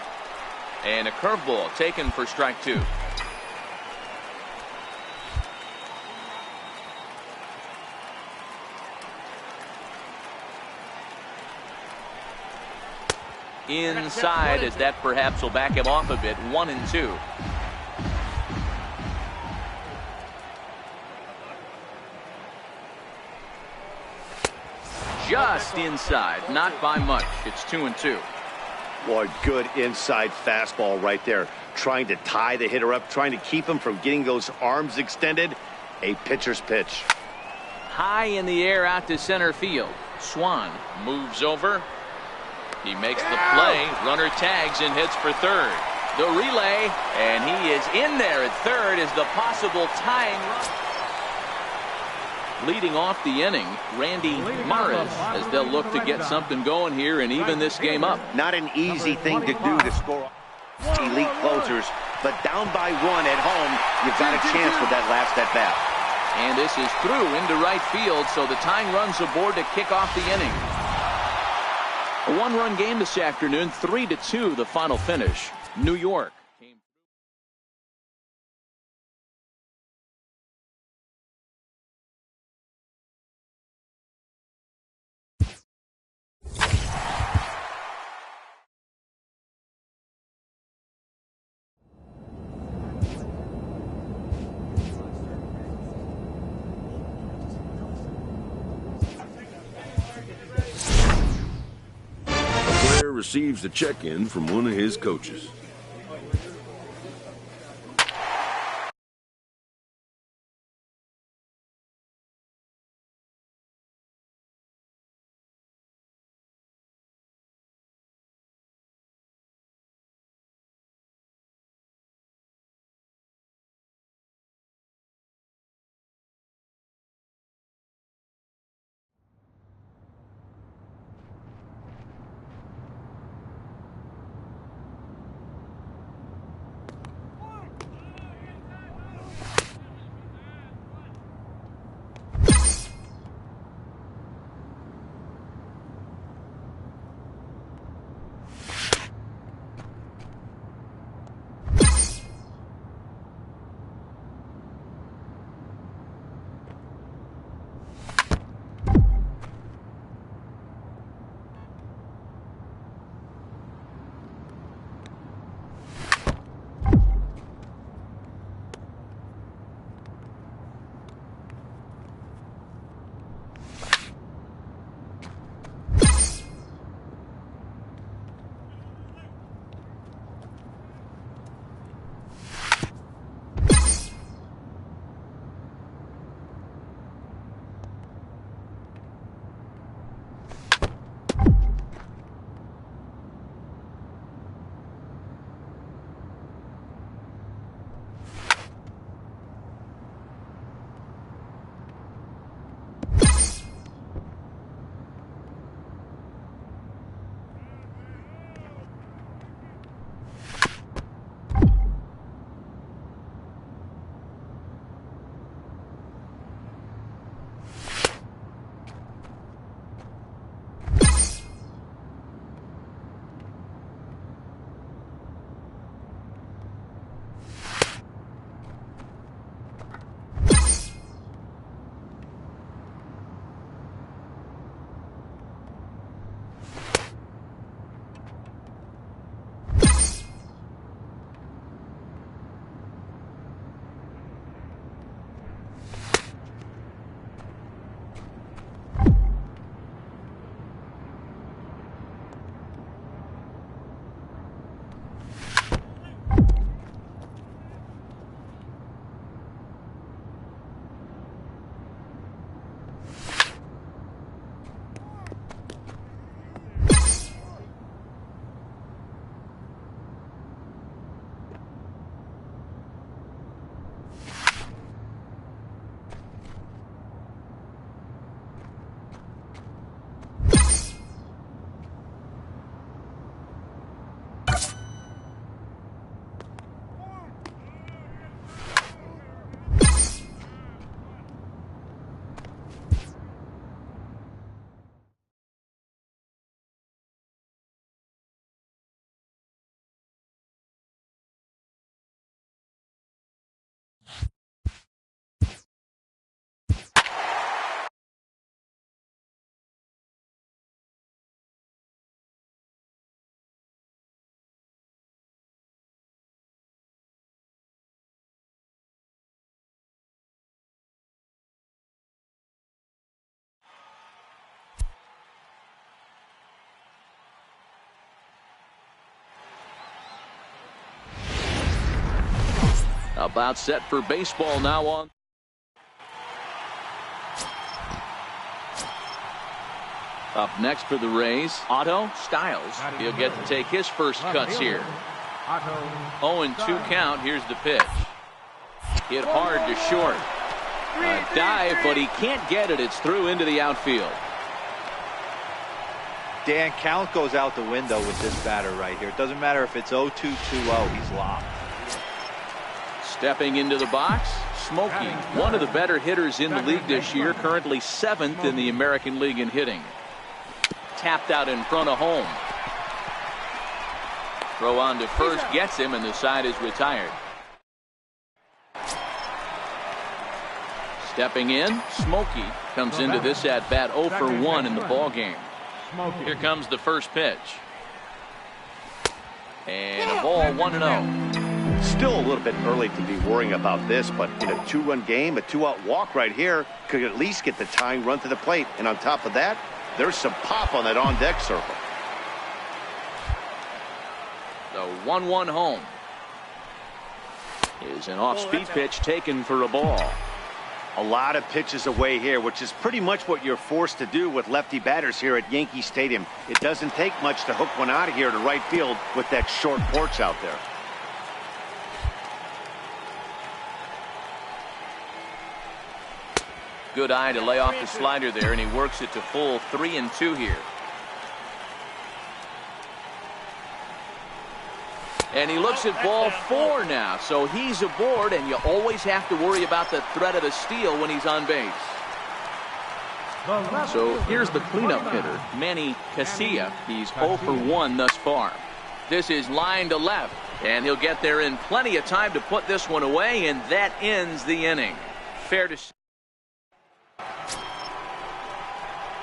Speaker 4: And a curveball taken for strike two. Inside, as that perhaps will back him off a bit. 1-2. Just inside, not by much. It's 2-2.
Speaker 6: Boy, good inside fastball right there. Trying to tie the hitter up, trying to keep him from getting those arms extended. A pitcher's pitch.
Speaker 4: High in the air out to center field. Swan moves over. He makes the play. Runner tags and hits for third. The relay, and he is in there at third as the possible tying run. Leading off the inning, Randy Maris, as they'll look to get something going here and even this game up.
Speaker 6: Not an easy thing to do to score elite closers, but down by one at home, you've got a chance with that last at bat.
Speaker 4: And this is through into right field, so the tying run's aboard to kick off the inning. A one-run game this afternoon, 3-2 the final finish. New York.
Speaker 3: Receives a check-in from one of his coaches.
Speaker 4: About set for baseball now on. Up next for the Rays, Otto Styles. He'll get to take his first cuts here. 0-2 count. Here's the pitch. Hit hard to short. A dive, but he can't get it. It's through into the outfield.
Speaker 7: Dan, count goes out the window with this batter right here. It doesn't matter if it's 0-2, 2-0. He's locked.
Speaker 4: Stepping into the box, Smokey, one of the better hitters in the league this year, currently 7th in the American League in hitting. Tapped out in front of home. Throw on to first gets him, and the side is retired. Stepping in, Smokey comes into this at bat 0 for 1 in the ball game. Here comes the first pitch. And a ball 1-0.
Speaker 6: Still a little bit early to be worrying about this, but in a 2-run game, a 2-out walk right here could at least get the tying run to the plate. And on top of that, there's some pop on that on-deck circle.
Speaker 4: The 1-1 home is an off-speed pitch taken for a ball.
Speaker 6: A lot of pitches away here, which is pretty much what you're forced to do with lefty batters here at Yankee Stadium. It doesn't take much to hook one out of here to right field with that short porch out there.
Speaker 4: Good eye to lay off the slider there, and he works it to full 3-2 here. And he looks at ball 4 now, so he's aboard, and you always have to worry about the threat of the steal when he's on base. So here's the cleanup hitter, Manny Casilla. He's 0 for 1 thus far. This is line to left, and he'll get there in plenty of time to put this one away, and that ends the inning. Fair to say.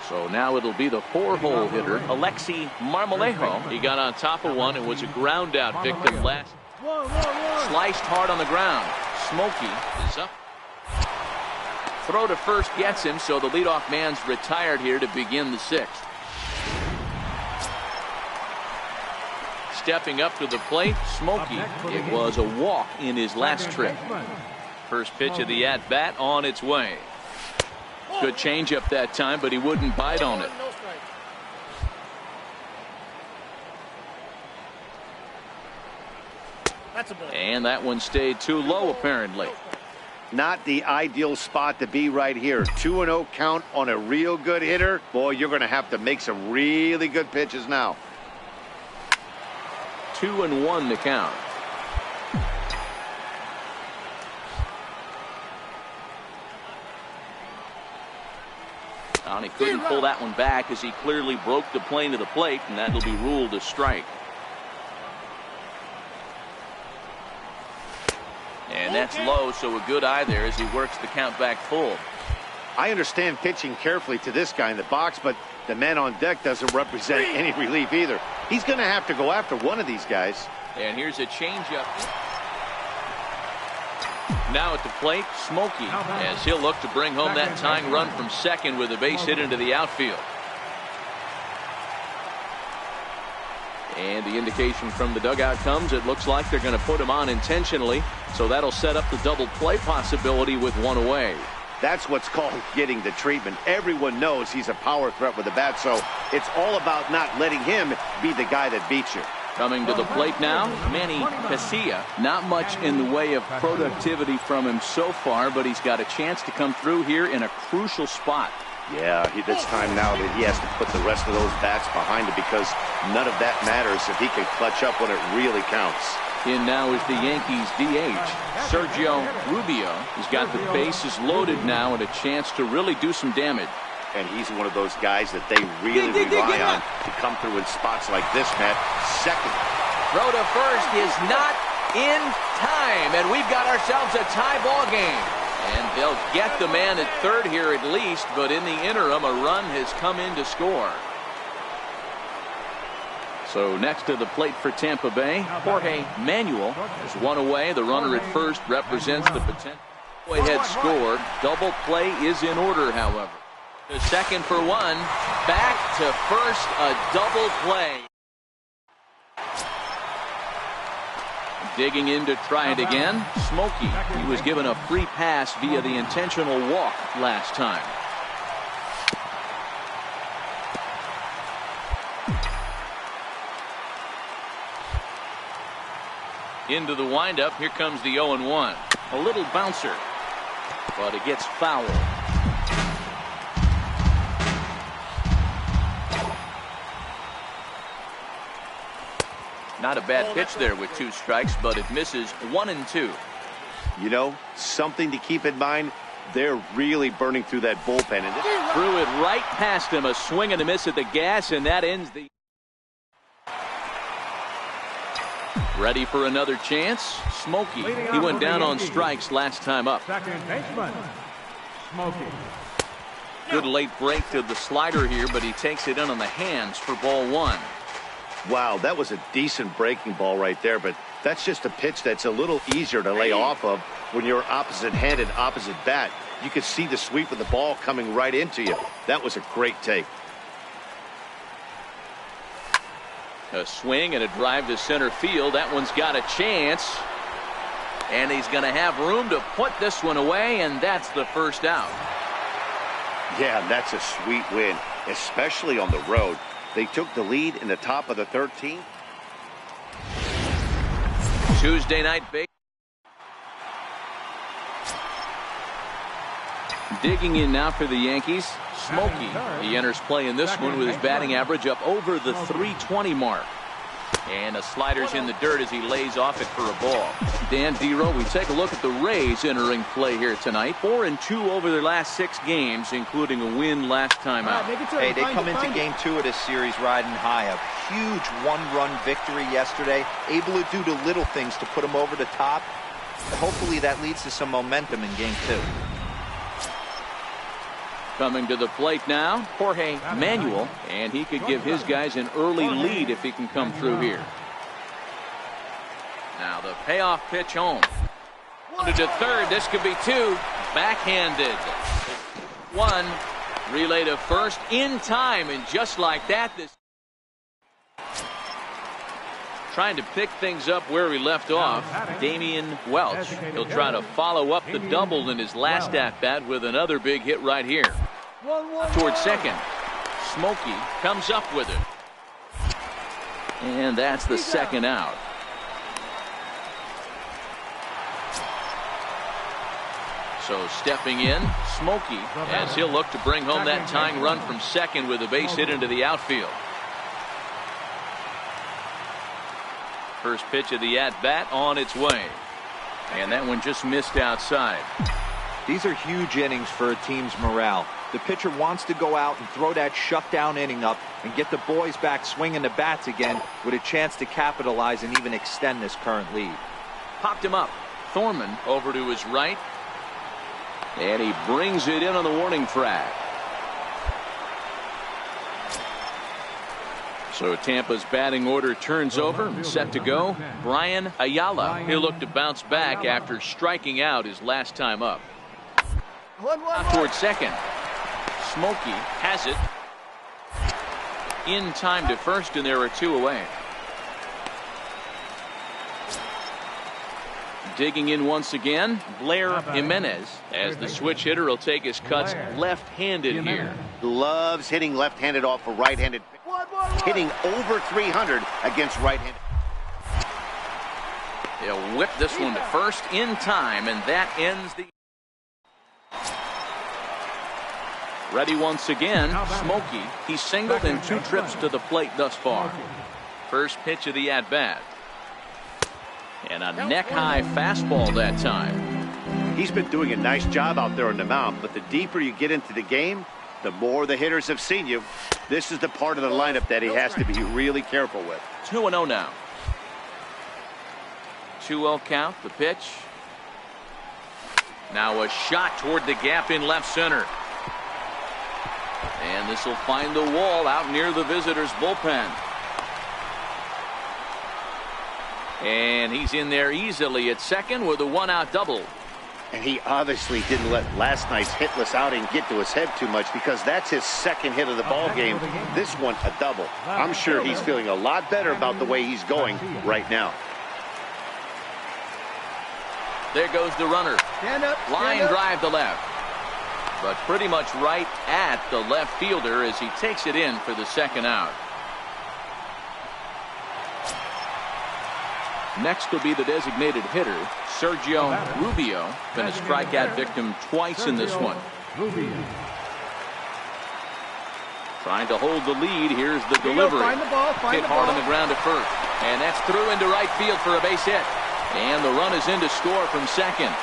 Speaker 4: So now it'll be the 4-hole hitter, Alexi Marmolejo. He got on top of one and was a ground out victim last. Sliced hard on the ground. Smokey is up. Throw to first gets him, so the leadoff man's retired here to begin the 6th. Stepping up to the plate, Smokey. It was a walk in his last trip. First pitch of the at-bat on its way. Good changeup that time, but he wouldn't bite on it. And that one stayed too low, apparently.
Speaker 6: Not the ideal spot to be right here. 2-0 count on a real good hitter. Boy, you're going to have to make some really good pitches now.
Speaker 4: 2-1 the count. And he couldn't pull that one back as he clearly broke the plane to the plate, and that'll be ruled a strike. And that's low, so a good eye there as he works the count back full.
Speaker 6: I understand pitching carefully to this guy in the box, but the man on deck doesn't represent any relief either. He's going to have to go after one of these guys.
Speaker 4: And here's a changeup. Now at the plate, Smokey, as he'll look to bring home that tying run from second with a base hit into the outfield. And the indication from the dugout comes, it looks like they're going to put him on intentionally, so that'll set up the double play possibility with one away.
Speaker 6: That's what's called getting the treatment. Everyone knows he's a power threat with the bat, so it's all about not letting him be the guy that beats you.
Speaker 4: Coming to the plate now, Manny Casilla. Not much in the way of productivity from him so far, but he's got a chance to come through here in a crucial spot.
Speaker 6: Yeah, it's time now that he has to put the rest of those bats behind him, because none of that matters if he can clutch up when it really counts.
Speaker 4: In now is the Yankees DH, Sergio Rubio. He's got the bases loaded now and a chance to really do some damage.
Speaker 6: And he's one of those guys that they really rely on to come through in spots like this, Matt. Second.
Speaker 4: Throw to first is not in time, and we've got ourselves a tie ball game. And they'll get the man at third here at least, but in the interim, a run has come in to score. So next to the plate for Tampa Bay, Jorge Manuel is one away. The runner at first represents the potential. Head score. Double play is in order, however. The second for one. Back to first, a double play. Digging in to try it again. Smokey. He was given a free pass via the intentional walk last time. Into the windup. Here comes the 0-1. A little bouncer, but it gets fouled. Not a bad pitch there with 2 strikes, but it misses 1-2.
Speaker 6: You know, something to keep in mind, they're really burning through that bullpen. And
Speaker 4: threw it right past him, a swing and a miss at the gas, and that ends the... Ready for another chance? Smokey. He went down on strikes last time up.
Speaker 1: Second baseman, Smokey.
Speaker 4: Good late break to the slider here, but he takes it in on the hands for ball 1.
Speaker 6: wow, that was a decent breaking ball right there, but that's just a pitch that's a little easier to lay off of when you're opposite handed, opposite bat. You could see the sweep of the ball coming right into you. That was a great take.
Speaker 4: A swing and a drive to center field. That one's got a chance. And he's going to have room to put this one away, and that's the first out.
Speaker 6: Yeah, that's a sweet win, especially on the road. They took the lead in the top of the 13th.
Speaker 4: Tuesday night big. Digging in now for the Yankees, Smokey. He enters play in this one with his batting average up over the 320 mark. And a slider's in the dirt as he lays off it for a ball. Dan Dero, we take a look at the Rays entering play here tonight. 4-2 over their last 6 games, including a win last time out.
Speaker 5: Hey, they come into game 2 of this series riding high. A huge one-run victory yesterday. Able to do the little things to put them over the top. Hopefully that leads to some momentum in game 2.
Speaker 4: Coming to the plate now, Jorge Manuel, and he could give his guys an early lead if he can come through here. Now the payoff pitch home. Wanted to third. This could be 2. Backhanded. 1. Relay to first in time, and just like that, this trying to pick things up where we left off. Damian Welch. He'll try to follow up the double in his last at-bat with another big hit right here. Towards second. Smokey comes up with it. And that's the second out. So stepping in, Smokey, as he'll look to bring home that tying run from second with a base hit into the outfield. First pitch of the at-bat on its way. And that one just missed outside.
Speaker 5: These are huge innings for a team's morale. The pitcher wants to go out and throw that shutdown inning up and get the boys back swinging the bats again with a chance to capitalize and even extend this current lead.
Speaker 4: Popped him up. Thorman over to his right. And he brings it in on the warning track. So Tampa's batting order turns over and set to go. Brian Ayala. He'll look to bounce back after striking out his last time up. Towards second. Smokey has it. In time to first, and there are 2 away. Digging in once again, Blair Jimenez, as the switch hitter will take his cuts left-handed here.
Speaker 6: Loves hitting left-handed off a right-handed. Hitting over 300 against right-handed.
Speaker 4: They'll whip this one to first in time, and that ends the... Ready once again, Smokey. He's singled in 2 trips to the plate thus far. First pitch of the at-bat. And a neck-high fastball that time.
Speaker 6: He's been doing a nice job out there on the mound, but the deeper you get into the game, the more the hitters have seen you. This is the part of the lineup that he has to be really careful with.
Speaker 4: 2-0 now. 2-0 count, the pitch. Now a shot toward the gap in left center. And this will find the wall out near the visitors' bullpen. And he's in there easily at second with a 1-out double.
Speaker 6: And he obviously didn't let last night's hitless outing get to his head too much, because that's his second hit of the ball game. This one a double. I'm sure he's feeling a lot better about the way he's going right now.
Speaker 4: There goes the runner.
Speaker 8: Stand up.
Speaker 4: Line drive to left. But pretty much right at the left fielder as he takes it in for the second out. Next will be the designated hitter, Sergio Rubio. Been a strikeout victim twice in this one. Trying to hold the lead. Here's the delivery. Hit hard on the ground to first. And that's through into right field for a base hit. And the run is in to score from second.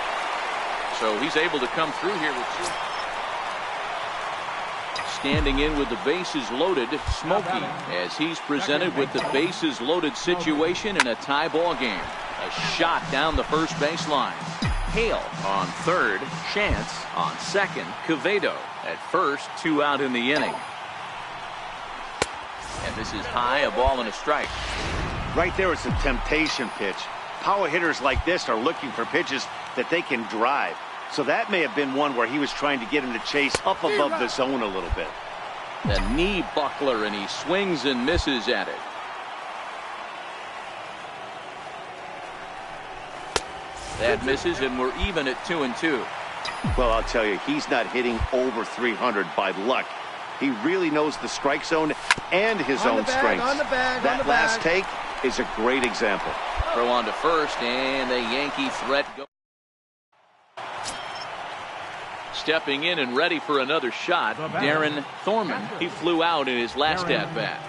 Speaker 4: So he's able to come through here with two. Standing in with the bases loaded, Smokey, as he's presented with the bases loaded situation in a tie ball game. A shot down the first baseline. Hale on third, Chance on second, Quevedo at first, 2 out in the inning. And this is high, a ball and a strike.
Speaker 6: Right there, it's a temptation pitch. Power hitters like this are looking for pitches that they can drive. So that may have been one where he was trying to get him to chase up above the zone a little bit.
Speaker 4: The knee buckler, and he swings and misses at it. That misses, and we're even at 2-2.
Speaker 6: Well, I'll tell you, he's not hitting over 300 by luck. He really knows the strike zone and his own strengths. That last take is a great example.
Speaker 4: Throw on to first, and the Yankee threat goes. Stepping in and ready for another shot, Darren Thorman. He flew out in his last at-bat.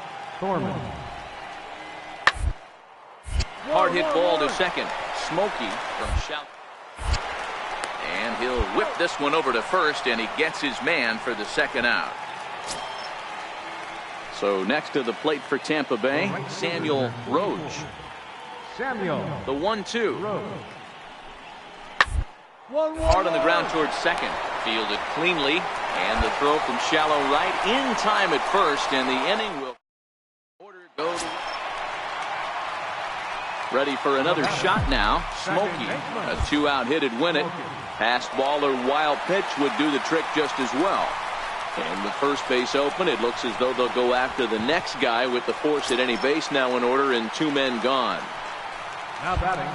Speaker 4: Hard hit ball to second. Smokey from shout. And he'll whip this one over to first, and he gets his man for the second out. So next to the plate for Tampa Bay, Samuel Roge. The 1-2. Hard on the ground towards second. Fielded cleanly. And the throw from shallow right in time at first. And the inning will go to. Ready for another shot now. Smokey. A 2-out hit would win it. Pass ball or wild pitch would do the trick just as well. And with first base open, it looks as though they'll go after the next guy with the force at any base now in order and 2 men gone.
Speaker 1: Now batting.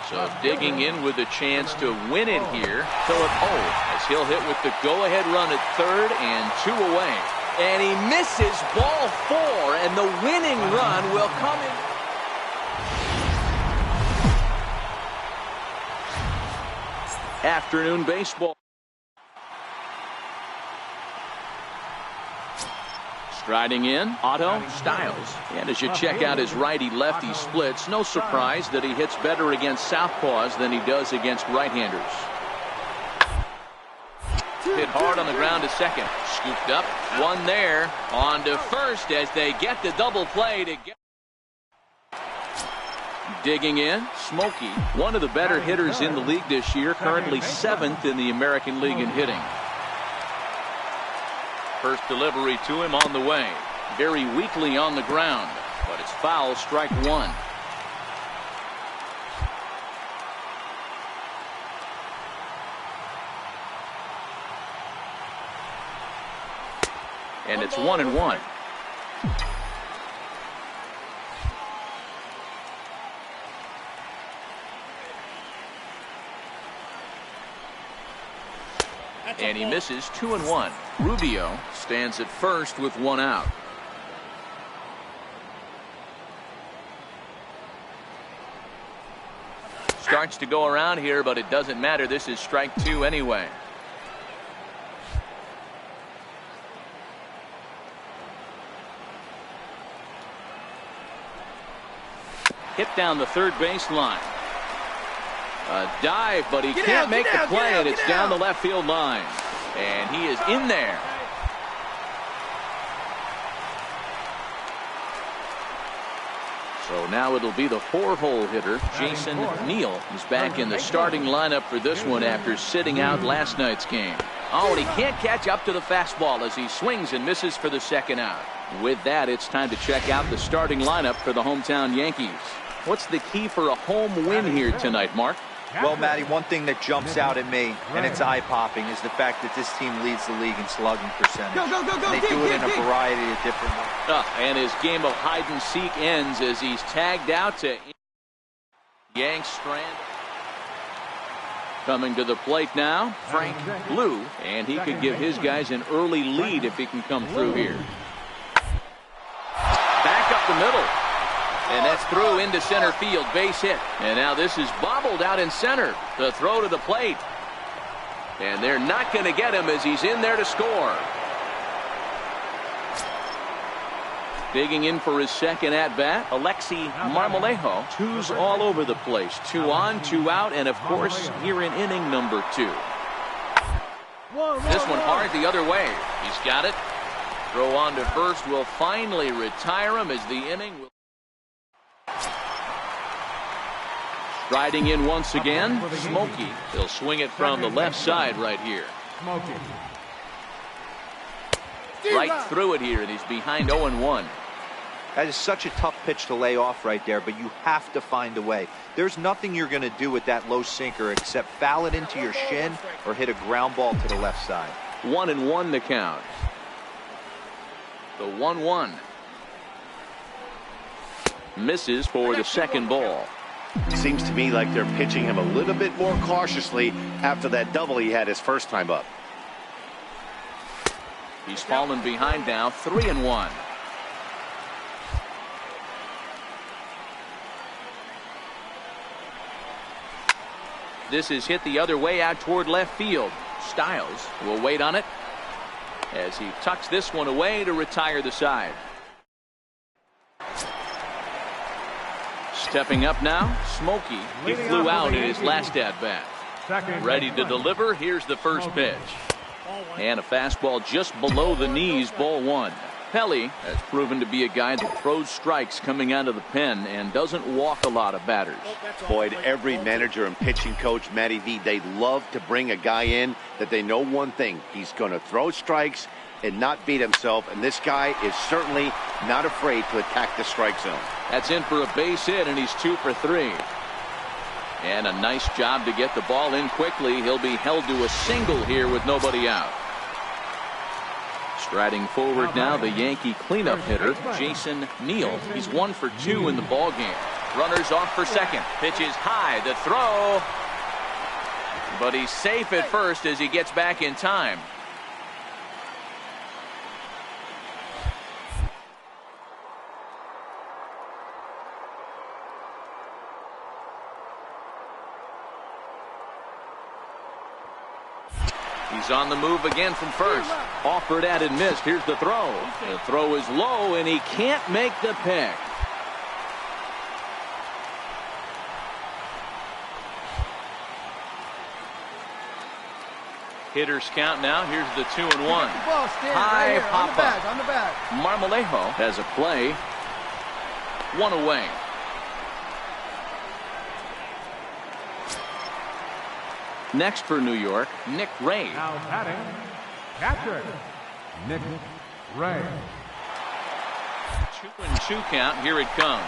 Speaker 4: So digging in with a chance to win it here. Philip O, as he'll hit with the go-ahead run at third and 2 away. And he misses ball 4, and the winning run will come in. Afternoon baseball. Striding in, Otto Styles. And as you check out his righty-lefty splits, no surprise that he hits better against southpaws than he does against right-handers. Hit hard on the ground to second. Scooped up, one there. On to first as they get the double play to get. Digging in, Smokey, one of the better hitters in the league this year, currently 7th in the American League in hitting. First delivery to him on the way. Very weakly on the ground, but it's foul, strike 1. And it's 1-1. And he misses 2-1. Rubio stands at first with 1 out. Starts to go around here, but it doesn't matter. This is strike 2 anyway. Hit down the third baseline. A dive, but he can't make the play, and it's down the left field line. And he is in there. So now it'll be the 4-hole hitter, Jason Neal. He's back in the starting lineup for this one after sitting out last night's game. Oh, and he can't catch up to the fastball as he swings and misses for the second out. With that, it's time to check out the starting lineup for the hometown Yankees. What's the key for a home win here tonight, Mark?
Speaker 5: Well, Matty, one thing that jumps out at me, and it's eye-popping, is the fact that this team leads the league in slugging percentage.
Speaker 8: Go,
Speaker 5: and they do it in a variety of different ways.
Speaker 4: And his game of hide-and-seek ends as he's tagged out to Yanks strand. Coming to the plate now, Frank Blue, and he could give his guys an early lead if he can come through here. Back up the middle, and that's through into center field, base hit. And now this is bobbled out in center. The throw to the plate, and they're not going to get him as he's in there to score. Digging in for his second at-bat, Alexi Marmolejo. Twos all over the place. 2 on, 2 out, and of course, here in inning number 2. This one hard the other way. He's got it. Throw on to first will finally retire him as the inning will. Striding in once again, Smokey. He'll swing it from the left side right here. Right through it here, and he's behind 0-1.
Speaker 5: That is such a tough pitch to lay off right there, but you have to find a way. There's nothing you're going to do with that low sinker except foul it into your shin or hit a ground ball to the left side.
Speaker 4: 1-1 the count. The 1-1. Misses for the second ball.
Speaker 6: Seems to me like they're pitching him a little bit more cautiously after that double he had his first time up.
Speaker 4: He's fallen behind now, 3-1. This is hit the other way out toward left field. Styles will wait on it as he tucks this one away to retire the side. Stepping up now, Smokey. He flew out in his last at-bat. Ready to deliver. Here's the first pitch. And a fastball just below the knees, ball 1. Pelly has proven to be a guy that throws strikes coming out of the pen and doesn't walk a lot of batters.
Speaker 6: Boyd, every manager and pitching coach, Matty V, they love to bring a guy in that they know one thing. He's going to throw strikes and not beat himself, and this guy is certainly not afraid to attack the strike zone.
Speaker 4: That's in for a base hit, and he's 2 for 3. And a nice job to get the ball in quickly. He'll be held to a single here with nobody out. Striding forward now, the Yankee cleanup hitter, Jason Neal. He's 1 for 2 in the ball game. Runners off for second. Pitch is high. The throw. But he's safe at first as he gets back in time. He's on the move again from first. Offered at and missed. Here's the throw. The throw is low, and he can't make the pick. Hitters count now. Here's the 2-1. High pop up.
Speaker 8: On the back.
Speaker 4: Marmolejo has a play. 1 away. Next for New York, Nick Ray.
Speaker 1: Now batting, catcher, Nick Ray.
Speaker 4: 2-2 count. Here it comes.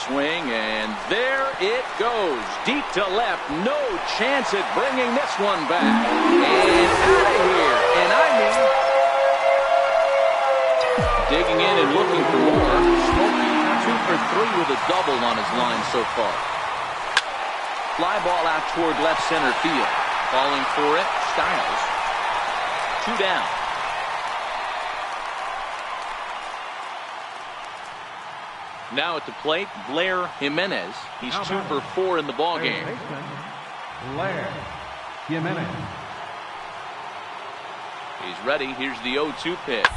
Speaker 4: Swing, and there it goes. Deep to left. No chance at bringing this one back. And out of here. And I mean, digging in and looking for more. Smokey 2 for 3 with a double on his line so far. Fly ball out toward left center field. Falling for it, Styles. 2 down. Now at the plate, Blair Jimenez. He's 2 for 4 in the ball game.
Speaker 1: Blair Jimenez.
Speaker 4: He's ready. Here's the 0-2 pitch.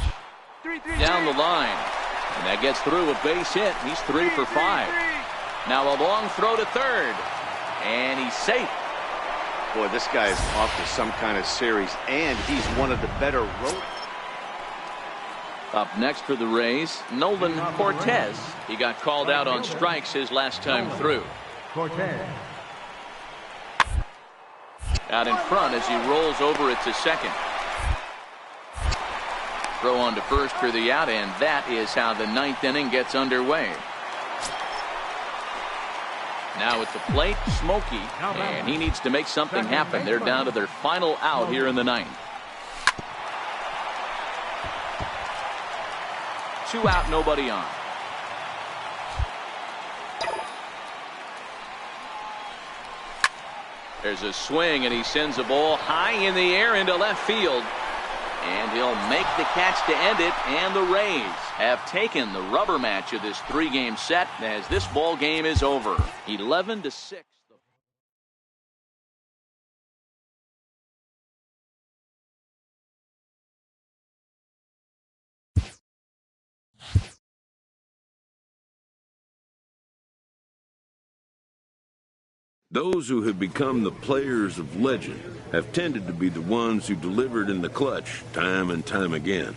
Speaker 4: Down the line. And that gets through a base hit. He's 3 for 5. Now a long throw to third. And he's safe.
Speaker 6: Boy, this guy is off to some kind of series, and he's one of the better road.
Speaker 4: Up next for the Rays, Nolan Cortez. He got called out on strikes his last time through.
Speaker 1: Cortez.
Speaker 4: Out in front as he rolls over it to second. Throw on to first for the out, and that is how the 9th inning gets underway. Now at the plate, Smokey, and he needs to make something happen. They're down to their final out here in the 9th. 2 out, nobody on. There's a swing, and he sends a ball high in the air into left field. And he'll make the catch to end it, and the Rays have taken the rubber match of this 3-game set as this ball game is over. 11-6.
Speaker 3: Those who have become the players of legend have tended to be the ones who delivered in the clutch time and time again.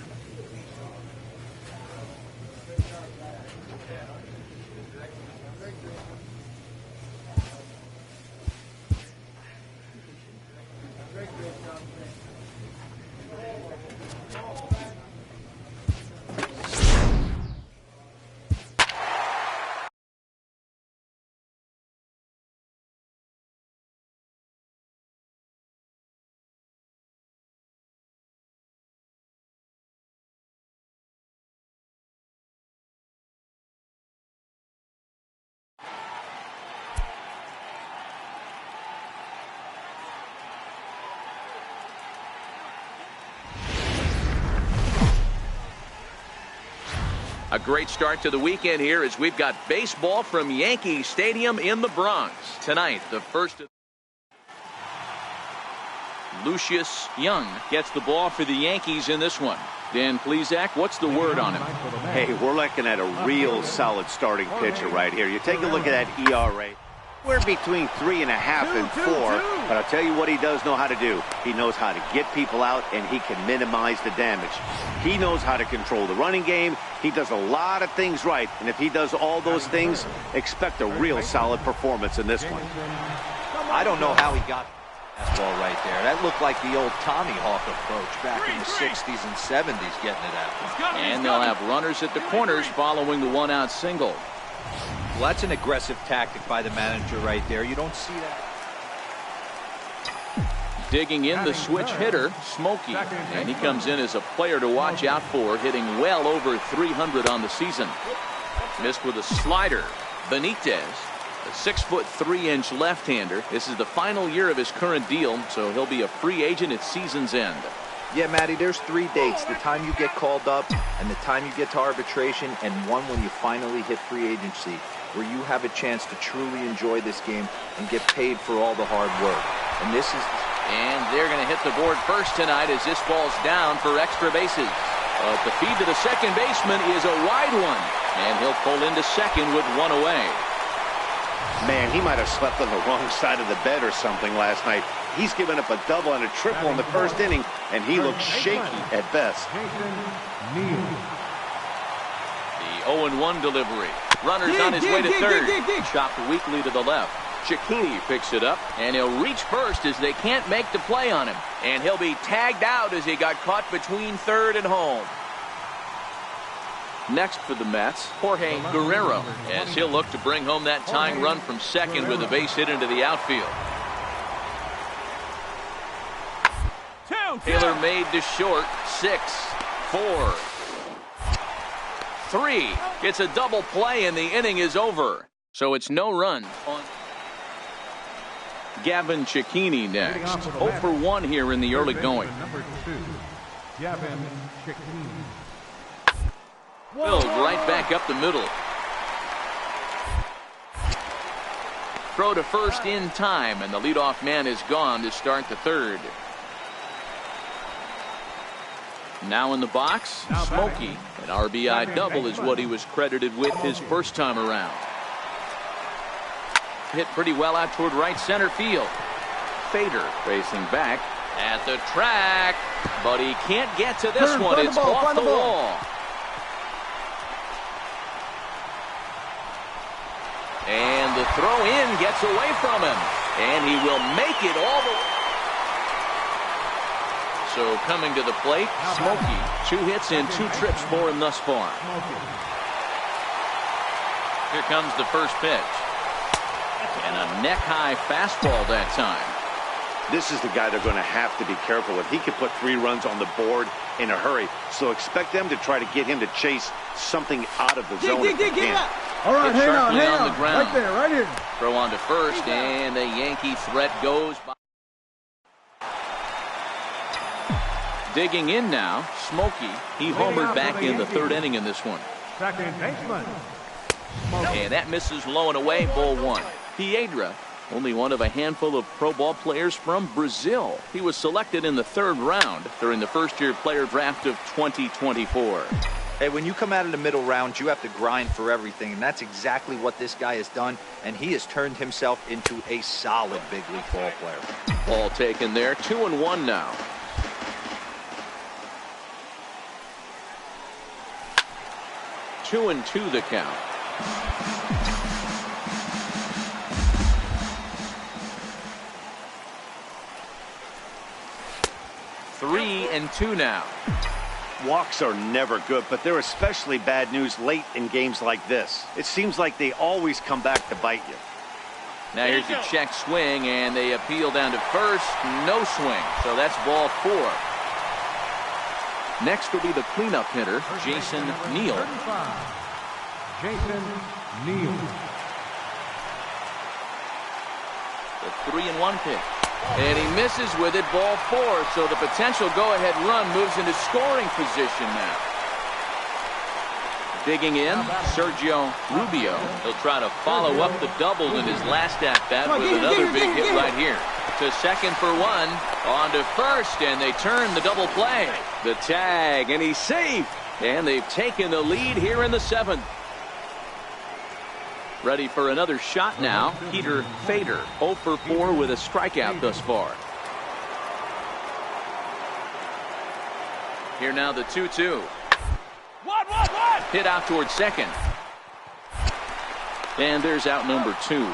Speaker 4: A great start to the weekend here as we've got baseball from Yankee Stadium in the Bronx. Tonight, the first of Lucius Young gets the ball for the Yankees in this one. Dan Plesac, what's the word on him?
Speaker 6: Hey, we're looking at a real solid starting pitcher right here. You take a look at that ERA. We're between 3.5 and 4, but I'll tell you what he does know how to do. He knows how to get people out, and he can minimize the damage. He knows how to control the running game. He does a lot of things right, and if he does all those things, expect a real solid performance in this one.
Speaker 7: I don't know how he got that ball right there. That looked like the old Tommy Hawk approach back in the 60s and 70s getting it out.
Speaker 4: And they'll have runners at the corners following the one-out single.
Speaker 7: Well, that's an aggressive tactic by the manager right there. You don't see that.
Speaker 4: Digging in the switch hitter, Smokey. And he comes in as a player to watch out for, hitting well over 300 on the season. Missed with a slider. Benitez, a 6'3" left-hander. This is the final year of his current deal, so he'll be a free agent at season's end.
Speaker 7: Yeah, Matty, there's 3 dates. The time you get called up, and the time you get to arbitration, and one when you finally hit free agency, where you have a chance to truly enjoy this game and get paid for all the hard work. And this is...
Speaker 4: And they're going to hit the board first tonight as this falls down for extra bases. But the feed to the second baseman is a wide one. And he'll pull into second with one away.
Speaker 6: Man, he might have slept on the wrong side of the bed or something last night. He's given up a double and a triple in the first inning, and he looks shaky at best.
Speaker 4: The 0-1 delivery. Runner's on his way to third. Chopped weakly to the left. Cicchini picks it up, and he'll reach first as they can't make the play on him. And he'll be tagged out as he got caught between third and home. Next for the Mets, Jorge Guerrero, as he'll look to bring home that tying run from second with a base hit into the outfield. Taylor made to short. 6, 4, 3. It's a double play, and the inning is over. So it's no run on Gavin Cicchini next. 0 for 1 here in the early going.
Speaker 1: Gavin Cicchini.
Speaker 4: Filled right back up the middle. Throw to first in time, and the leadoff man is gone to start the third. Now in the box, Smokey. An RBI double is what he was credited with his first time around. Hit pretty well out toward right center field. Fader racing back at the track, but he can't get to this one. It's off the wall. And the throw in gets away from him, and he will make it all the way. So coming to the plate, Smokey. 2 hits and 2 trips for him thus far. Here comes the first pitch. And a neck-high fastball that time.
Speaker 6: This is the guy they're going to have to be careful with. He could put 3 runs on the board in a hurry. So expect them to try to get him to chase something out of the zone if they can.
Speaker 8: All right,
Speaker 4: Hit
Speaker 8: hang on,
Speaker 4: sharply
Speaker 8: hang
Speaker 4: on the
Speaker 8: on.
Speaker 4: ground.
Speaker 8: Right there, right here.
Speaker 4: Throw on to first, and the Yankee threat goes by. Digging in now, Smokey. He homered back in the third inning in this one.
Speaker 1: Second baseman.
Speaker 4: And that misses low and away, ball one. Piedra, only one of a handful of pro ball players from Brazil. He was selected in the third round during the first-year player draft of 2024.
Speaker 7: Hey, when you come out of the middle round, you have to grind for everything, and that's exactly what this guy has done, and he has turned himself into a solid big league ball player.
Speaker 4: Ball taken there, 2-1 now. Two and two the count. Three and two now.
Speaker 6: Walks are never good, but they're especially bad news late in games like this. It seems like they always come back to bite you.
Speaker 4: Now here's a check swing, and they appeal down to first. No swing, so that's ball four. Next will be the cleanup hitter, Jason Neal.
Speaker 1: 35. Jason Neal.
Speaker 4: The 3-1 pitch. And he misses with it, ball four. So the potential go-ahead run moves into scoring position now. Digging in, Sergio Rubio. He'll try to follow up the double in his last at-bat with another big hit right here. To second for one, on to first, and they turn the double play. The tag, and he's safe. And they've taken the lead here in the seventh. Ready for another shot now, Peter Fader, 0 for 4 with a strikeout thus far. Here now the 2-2. Hit out towards second. And there's out number 2.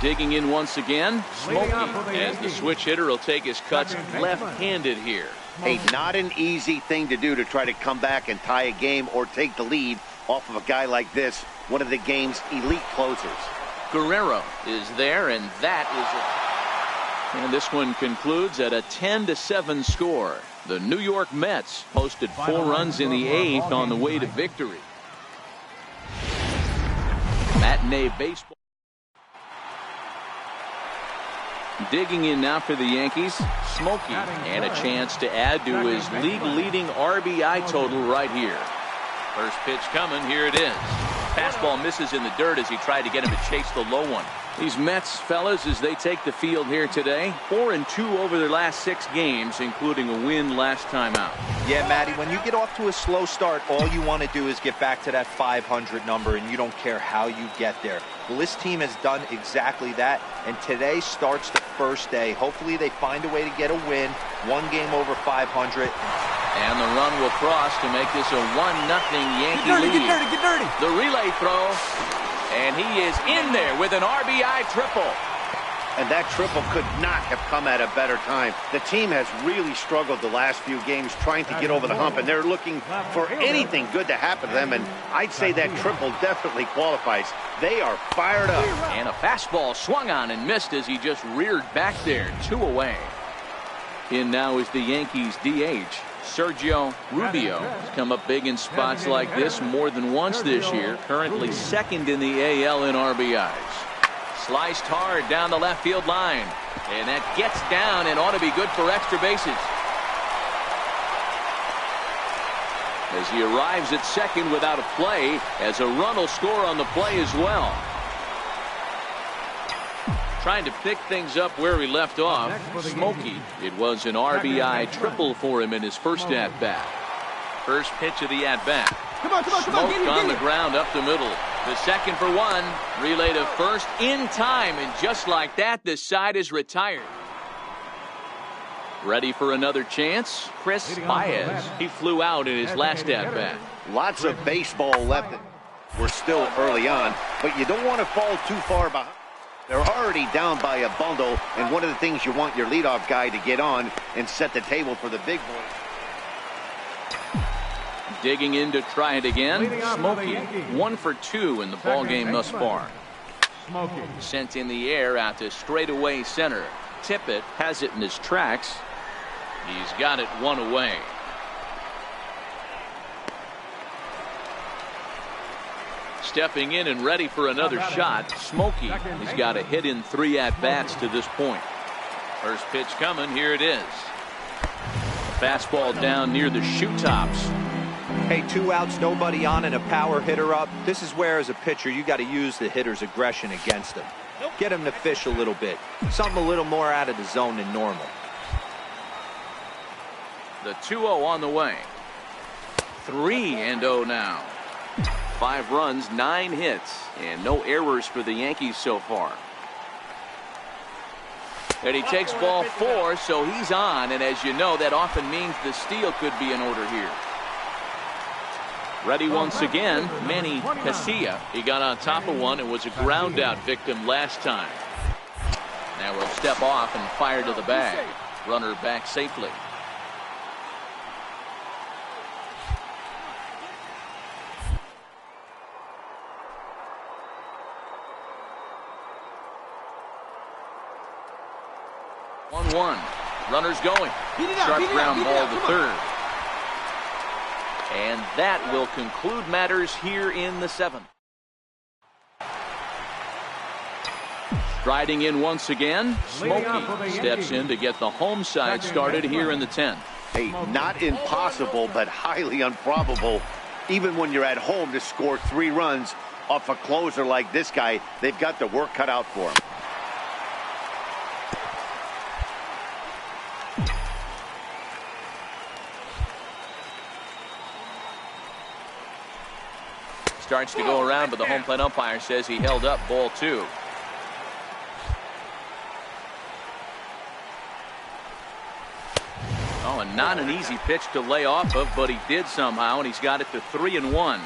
Speaker 4: Digging in once again, Smokey, as the switch hitter will take his cuts left-handed here.
Speaker 6: Hey, not an easy thing to do to try to come back and tie a game or take the lead off of a guy like this, one of the game's elite closers.
Speaker 4: Guerrero is there, and that is it. And this one concludes at a 10-7 score. The New York Mets posted 4 runs in the 8th on the way to victory. Matinee baseball. Digging in now for the Yankees, Smokey, and a chance to add to his league-leading RBI total right here. First pitch coming, here it is. Fastball misses in the dirt as he tried to get him to chase the low one. These Mets, fellas, as they take the field here today, 4-2 over their last 6 games, including a win last time out.
Speaker 7: Yeah, Matty, when you get off to a slow start, all you want to do is get back to that 500 number, and you don't care how you get there. Well, this team has done exactly that, and today starts the first day. Hopefully they find a way to get a win, 1 game over 500.
Speaker 4: And the run will cross to make this a 1-0 Yankee lead.
Speaker 8: Get dirty.
Speaker 4: The relay throw, and he is in there with an RBI triple.
Speaker 6: And that triple could not have come at a better time. The team has really struggled the last few games trying to get over the hump, and they're looking for anything good to happen to them, and I'd say that triple definitely qualifies. They are fired up.
Speaker 4: And a fastball swung on and missed as he just reared back there, 2 away. In now is the Yankees DH. Sergio Rubio has come up big in spots like this more than once this year, currently 2nd in the AL in RBIs. Sliced hard down the left field line, and that gets down and ought to be good for extra bases. As he arrives at second without a play, as a run will score on the play as well. Trying to pick things up where he left off, Smokey. It was an RBI triple for him in his first at-bat. First pitch of the at-bat.
Speaker 8: Come on,
Speaker 4: Smoked on the ground up the middle. The second for one. Relay to first in time, and just like that, the side is retired. Ready for another chance? Chris Baez. He flew out in his last at-bat.
Speaker 6: Lots of baseball left. We're still early on, but you don't want to fall too far behind. They're already down by a bundle, and one of the things you want your leadoff guy to get on and set the table for the big boys.
Speaker 4: Digging in to try it again. Smokey, 1 for 2 in the ball game thus far. Sent in the air out to straightaway center. Tippett has it in his tracks. He's got it one away. Stepping in and ready for another shot, Smokey. He's got a hit in 3 at-bats to this point. First pitch coming, here it is. Fastball down near the shoe tops.
Speaker 7: Hey, 2 outs, nobody on, and a power hitter up. This is where, as a pitcher, you got to use the hitter's aggression against him. Get him to fish a little bit. Something a little more out of the zone than normal.
Speaker 4: The 2-0 on the way. 3-0 now. 5 runs, 9 hits, and no errors for the Yankees so far. And he takes ball 4, so he's on, and as you know, that often means the steal could be in order here. Ready once again, Manny Casilla. He got on top of one and was a ground out victim last time. Now we'll step off and fire to the bag. Runner back safely. One. Runners going. Sharp ground ball to third. And that will conclude matters here in the 7th. Striding in once again, Smokey steps in to get the home side started here in the 10th.
Speaker 6: Hey, not impossible, but highly improbable. Even when you're at home to score 3 runs off a closer like this guy, they've got the work cut out for him.
Speaker 4: Starts to go around, but the home plate umpire says he held up ball 2. Oh, and not an easy pitch to lay off of, but he did somehow, and he's got it to 3-1.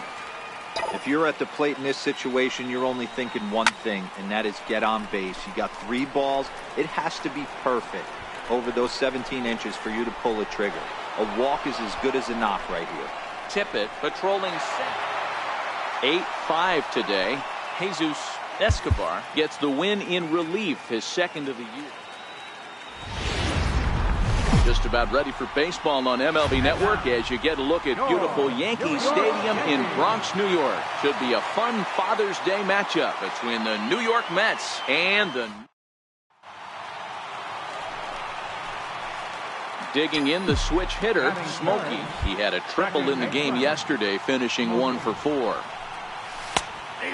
Speaker 7: If you're at the plate in this situation, you're only thinking one thing, and that is get on base. You got 3 balls. It has to be perfect over those 17 inches for you to pull a trigger. A walk is as good as a knock right here.
Speaker 4: Tippett patrolling center. 8-5 today. Jesus Escobar gets the win in relief, his 2nd of the year. Just about ready for baseball on MLB Network as you get a look at beautiful Yankee Stadium in Bronx, New York. Should be a fun Father's Day matchup between the New York Mets and the... Digging in the switch hitter, Smokey. He had a triple in the game yesterday, finishing 1 for 4.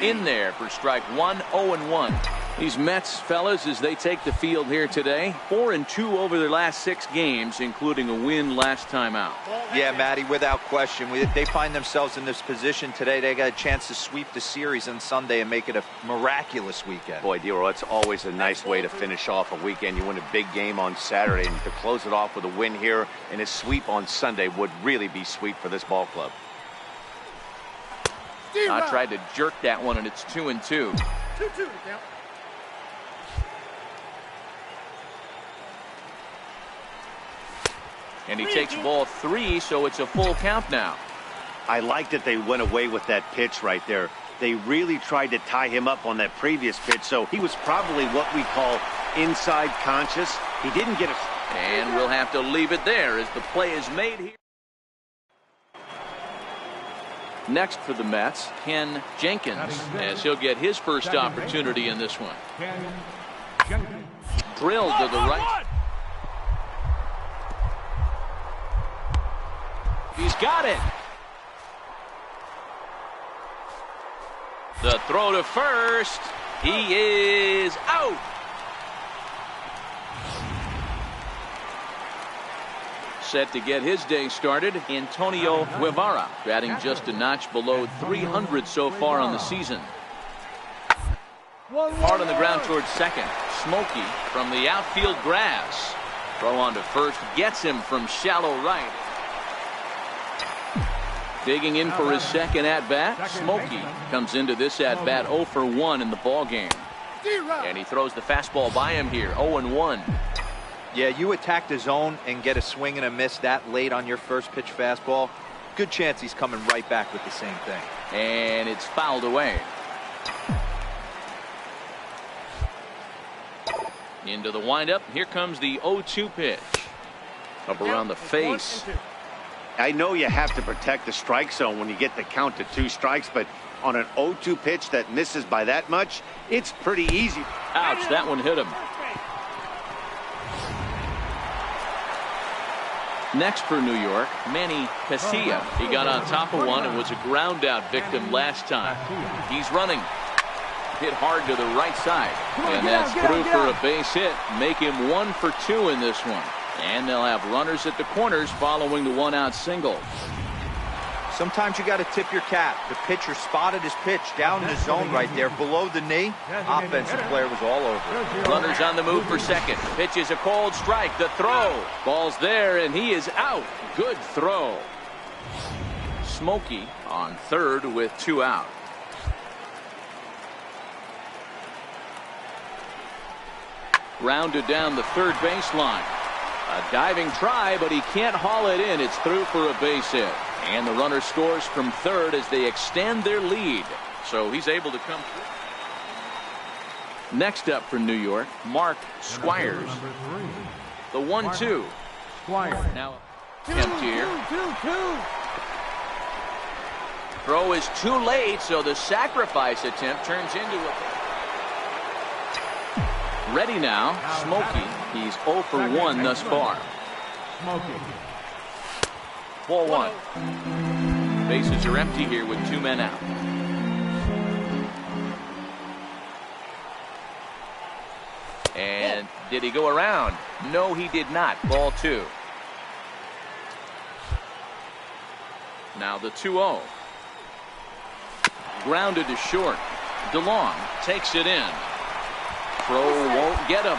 Speaker 4: In there for strike 1, 0-1. These Mets, fellas, as they take the field here today, 4-2 over their last 6 games, including a win last time out.
Speaker 7: Yeah, Matty, without question. They find themselves in this position today. They got a chance to sweep the series on Sunday and make it a miraculous weekend.
Speaker 6: Boy, Dero, it's always a nice way to finish off a weekend. You win a big game on Saturday, and to close it off with a win here and a sweep on Sunday would really be sweet for this ball club.
Speaker 4: I tried to jerk that one, and it's 2-2.
Speaker 8: 2-2 now.
Speaker 4: And he takes ball 3, so it's a full count now.
Speaker 6: I like that they went away with that pitch right there. They really tried to tie him up on that previous pitch, so he was probably what we call inside conscious. He didn't get it.
Speaker 4: And we'll have to leave it there as the play is made here. Next for the Mets, Ken Jenkins, as he'll get his first opportunity in this one. Drilled to the right. He's got it. The throw to first. He is out. Set to get his day started, Antonio Guevara, batting just a notch below 300 so far on the season. Hard on the ground towards second. Smokey from the outfield grass. Throw on to first gets him from shallow right. Digging in for his second at-bat, Smokey comes into this at-bat 0 for 1 in the ballgame. And he throws the fastball by him here, 0-1.
Speaker 7: Yeah, you attack the zone and get a swing and a miss that late on your first pitch fastball. Good chance he's coming right back with the same thing.
Speaker 4: And it's fouled away. Into the windup. Here comes the 0-2 pitch. Up around the face.
Speaker 6: I know you have to protect the strike zone when you get the count to 2 strikes, but on an 0-2 pitch that misses by that much, it's pretty easy.
Speaker 4: Ouch, that one hit him. Next for New York, Manny Casilla. He got on top of one and was a ground out victim last time. He's running. Hit hard to the right side. And that's through for a base hit. Make him 1 for 2 in this one. And they'll have runners at the corners following the 1-out single.
Speaker 7: Sometimes you got to tip your cap. The pitcher spotted his pitch down in the zone right there below the knee. Offensive player was all over.
Speaker 4: Runners on the move for second. Pitch is a cold strike. The throw. Ball's there, and he is out. Good throw. Smokey on third with 2 out. Rounded down the third baseline. A diving try, but he can't haul it in. It's through for a base hit. And the runner scores from third as they extend their lead. So he's able to come through. Next up for New York, Mark Squires. The 1-2.
Speaker 1: Squires.
Speaker 4: Now empty here. Throw is too late, so the sacrifice attempt turns into a... Ready now, Smokey. He's 0 for 1 thus far.
Speaker 1: Smokey.
Speaker 4: Ball 1. Bases are empty here with 2 men out. And did he go around? No, he did not. Ball 2. Now the 2-0. Grounded to short. DeLong takes it in. Throw won't get him.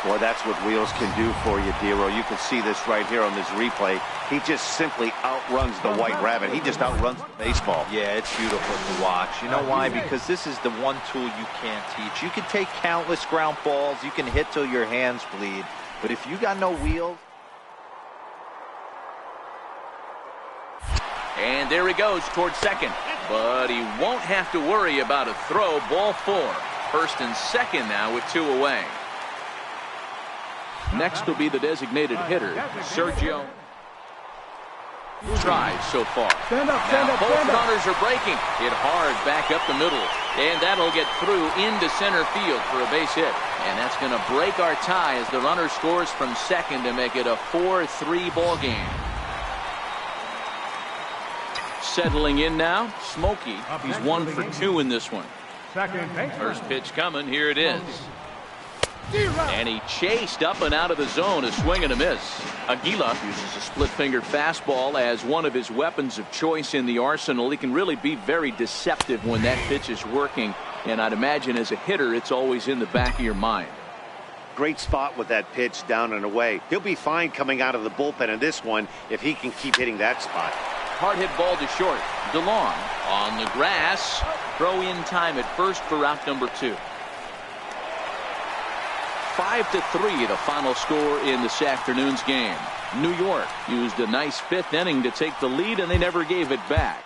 Speaker 6: Boy, that's what wheels can do for you, Dero. You can see this right here on this replay. He just simply outruns the White Rabbit. He just outruns the baseball.
Speaker 7: Yeah, it's beautiful to watch. You know why? Because this is the one tool you can't teach. You can take countless ground balls. You can hit till your hands bleed. But if you got no wheels...
Speaker 4: And there he goes towards second. But he won't have to worry about a throw. Ball 4. First and second now with 2 away. Next will be the designated hitter, Sergio. Tries so far. Both runners are breaking. Hit hard back up the middle. And that'll get through into center field for a base hit. And that's going to break our tie as the runner scores from second to make it a 4-3 ball game. Settling in now, Smokey. He's 1 for 2 in this one. First pitch coming. Here it is. And he chased up and out of the zone. A swing and a miss. Aguila uses a split-fingered fastball as one of his weapons of choice in the arsenal. He can really be very deceptive when that pitch is working. And I'd imagine as a hitter, it's always in the back of your mind.
Speaker 6: Great spot with that pitch down and away. He'll be fine coming out of the bullpen in this one if he can keep hitting that spot.
Speaker 4: Hard hit ball to short. DeLong on the grass. Throw in time at first for out number 2. 5-3 the final score in this afternoon's game. New York used a nice 5th inning to take the lead, and they never gave it back.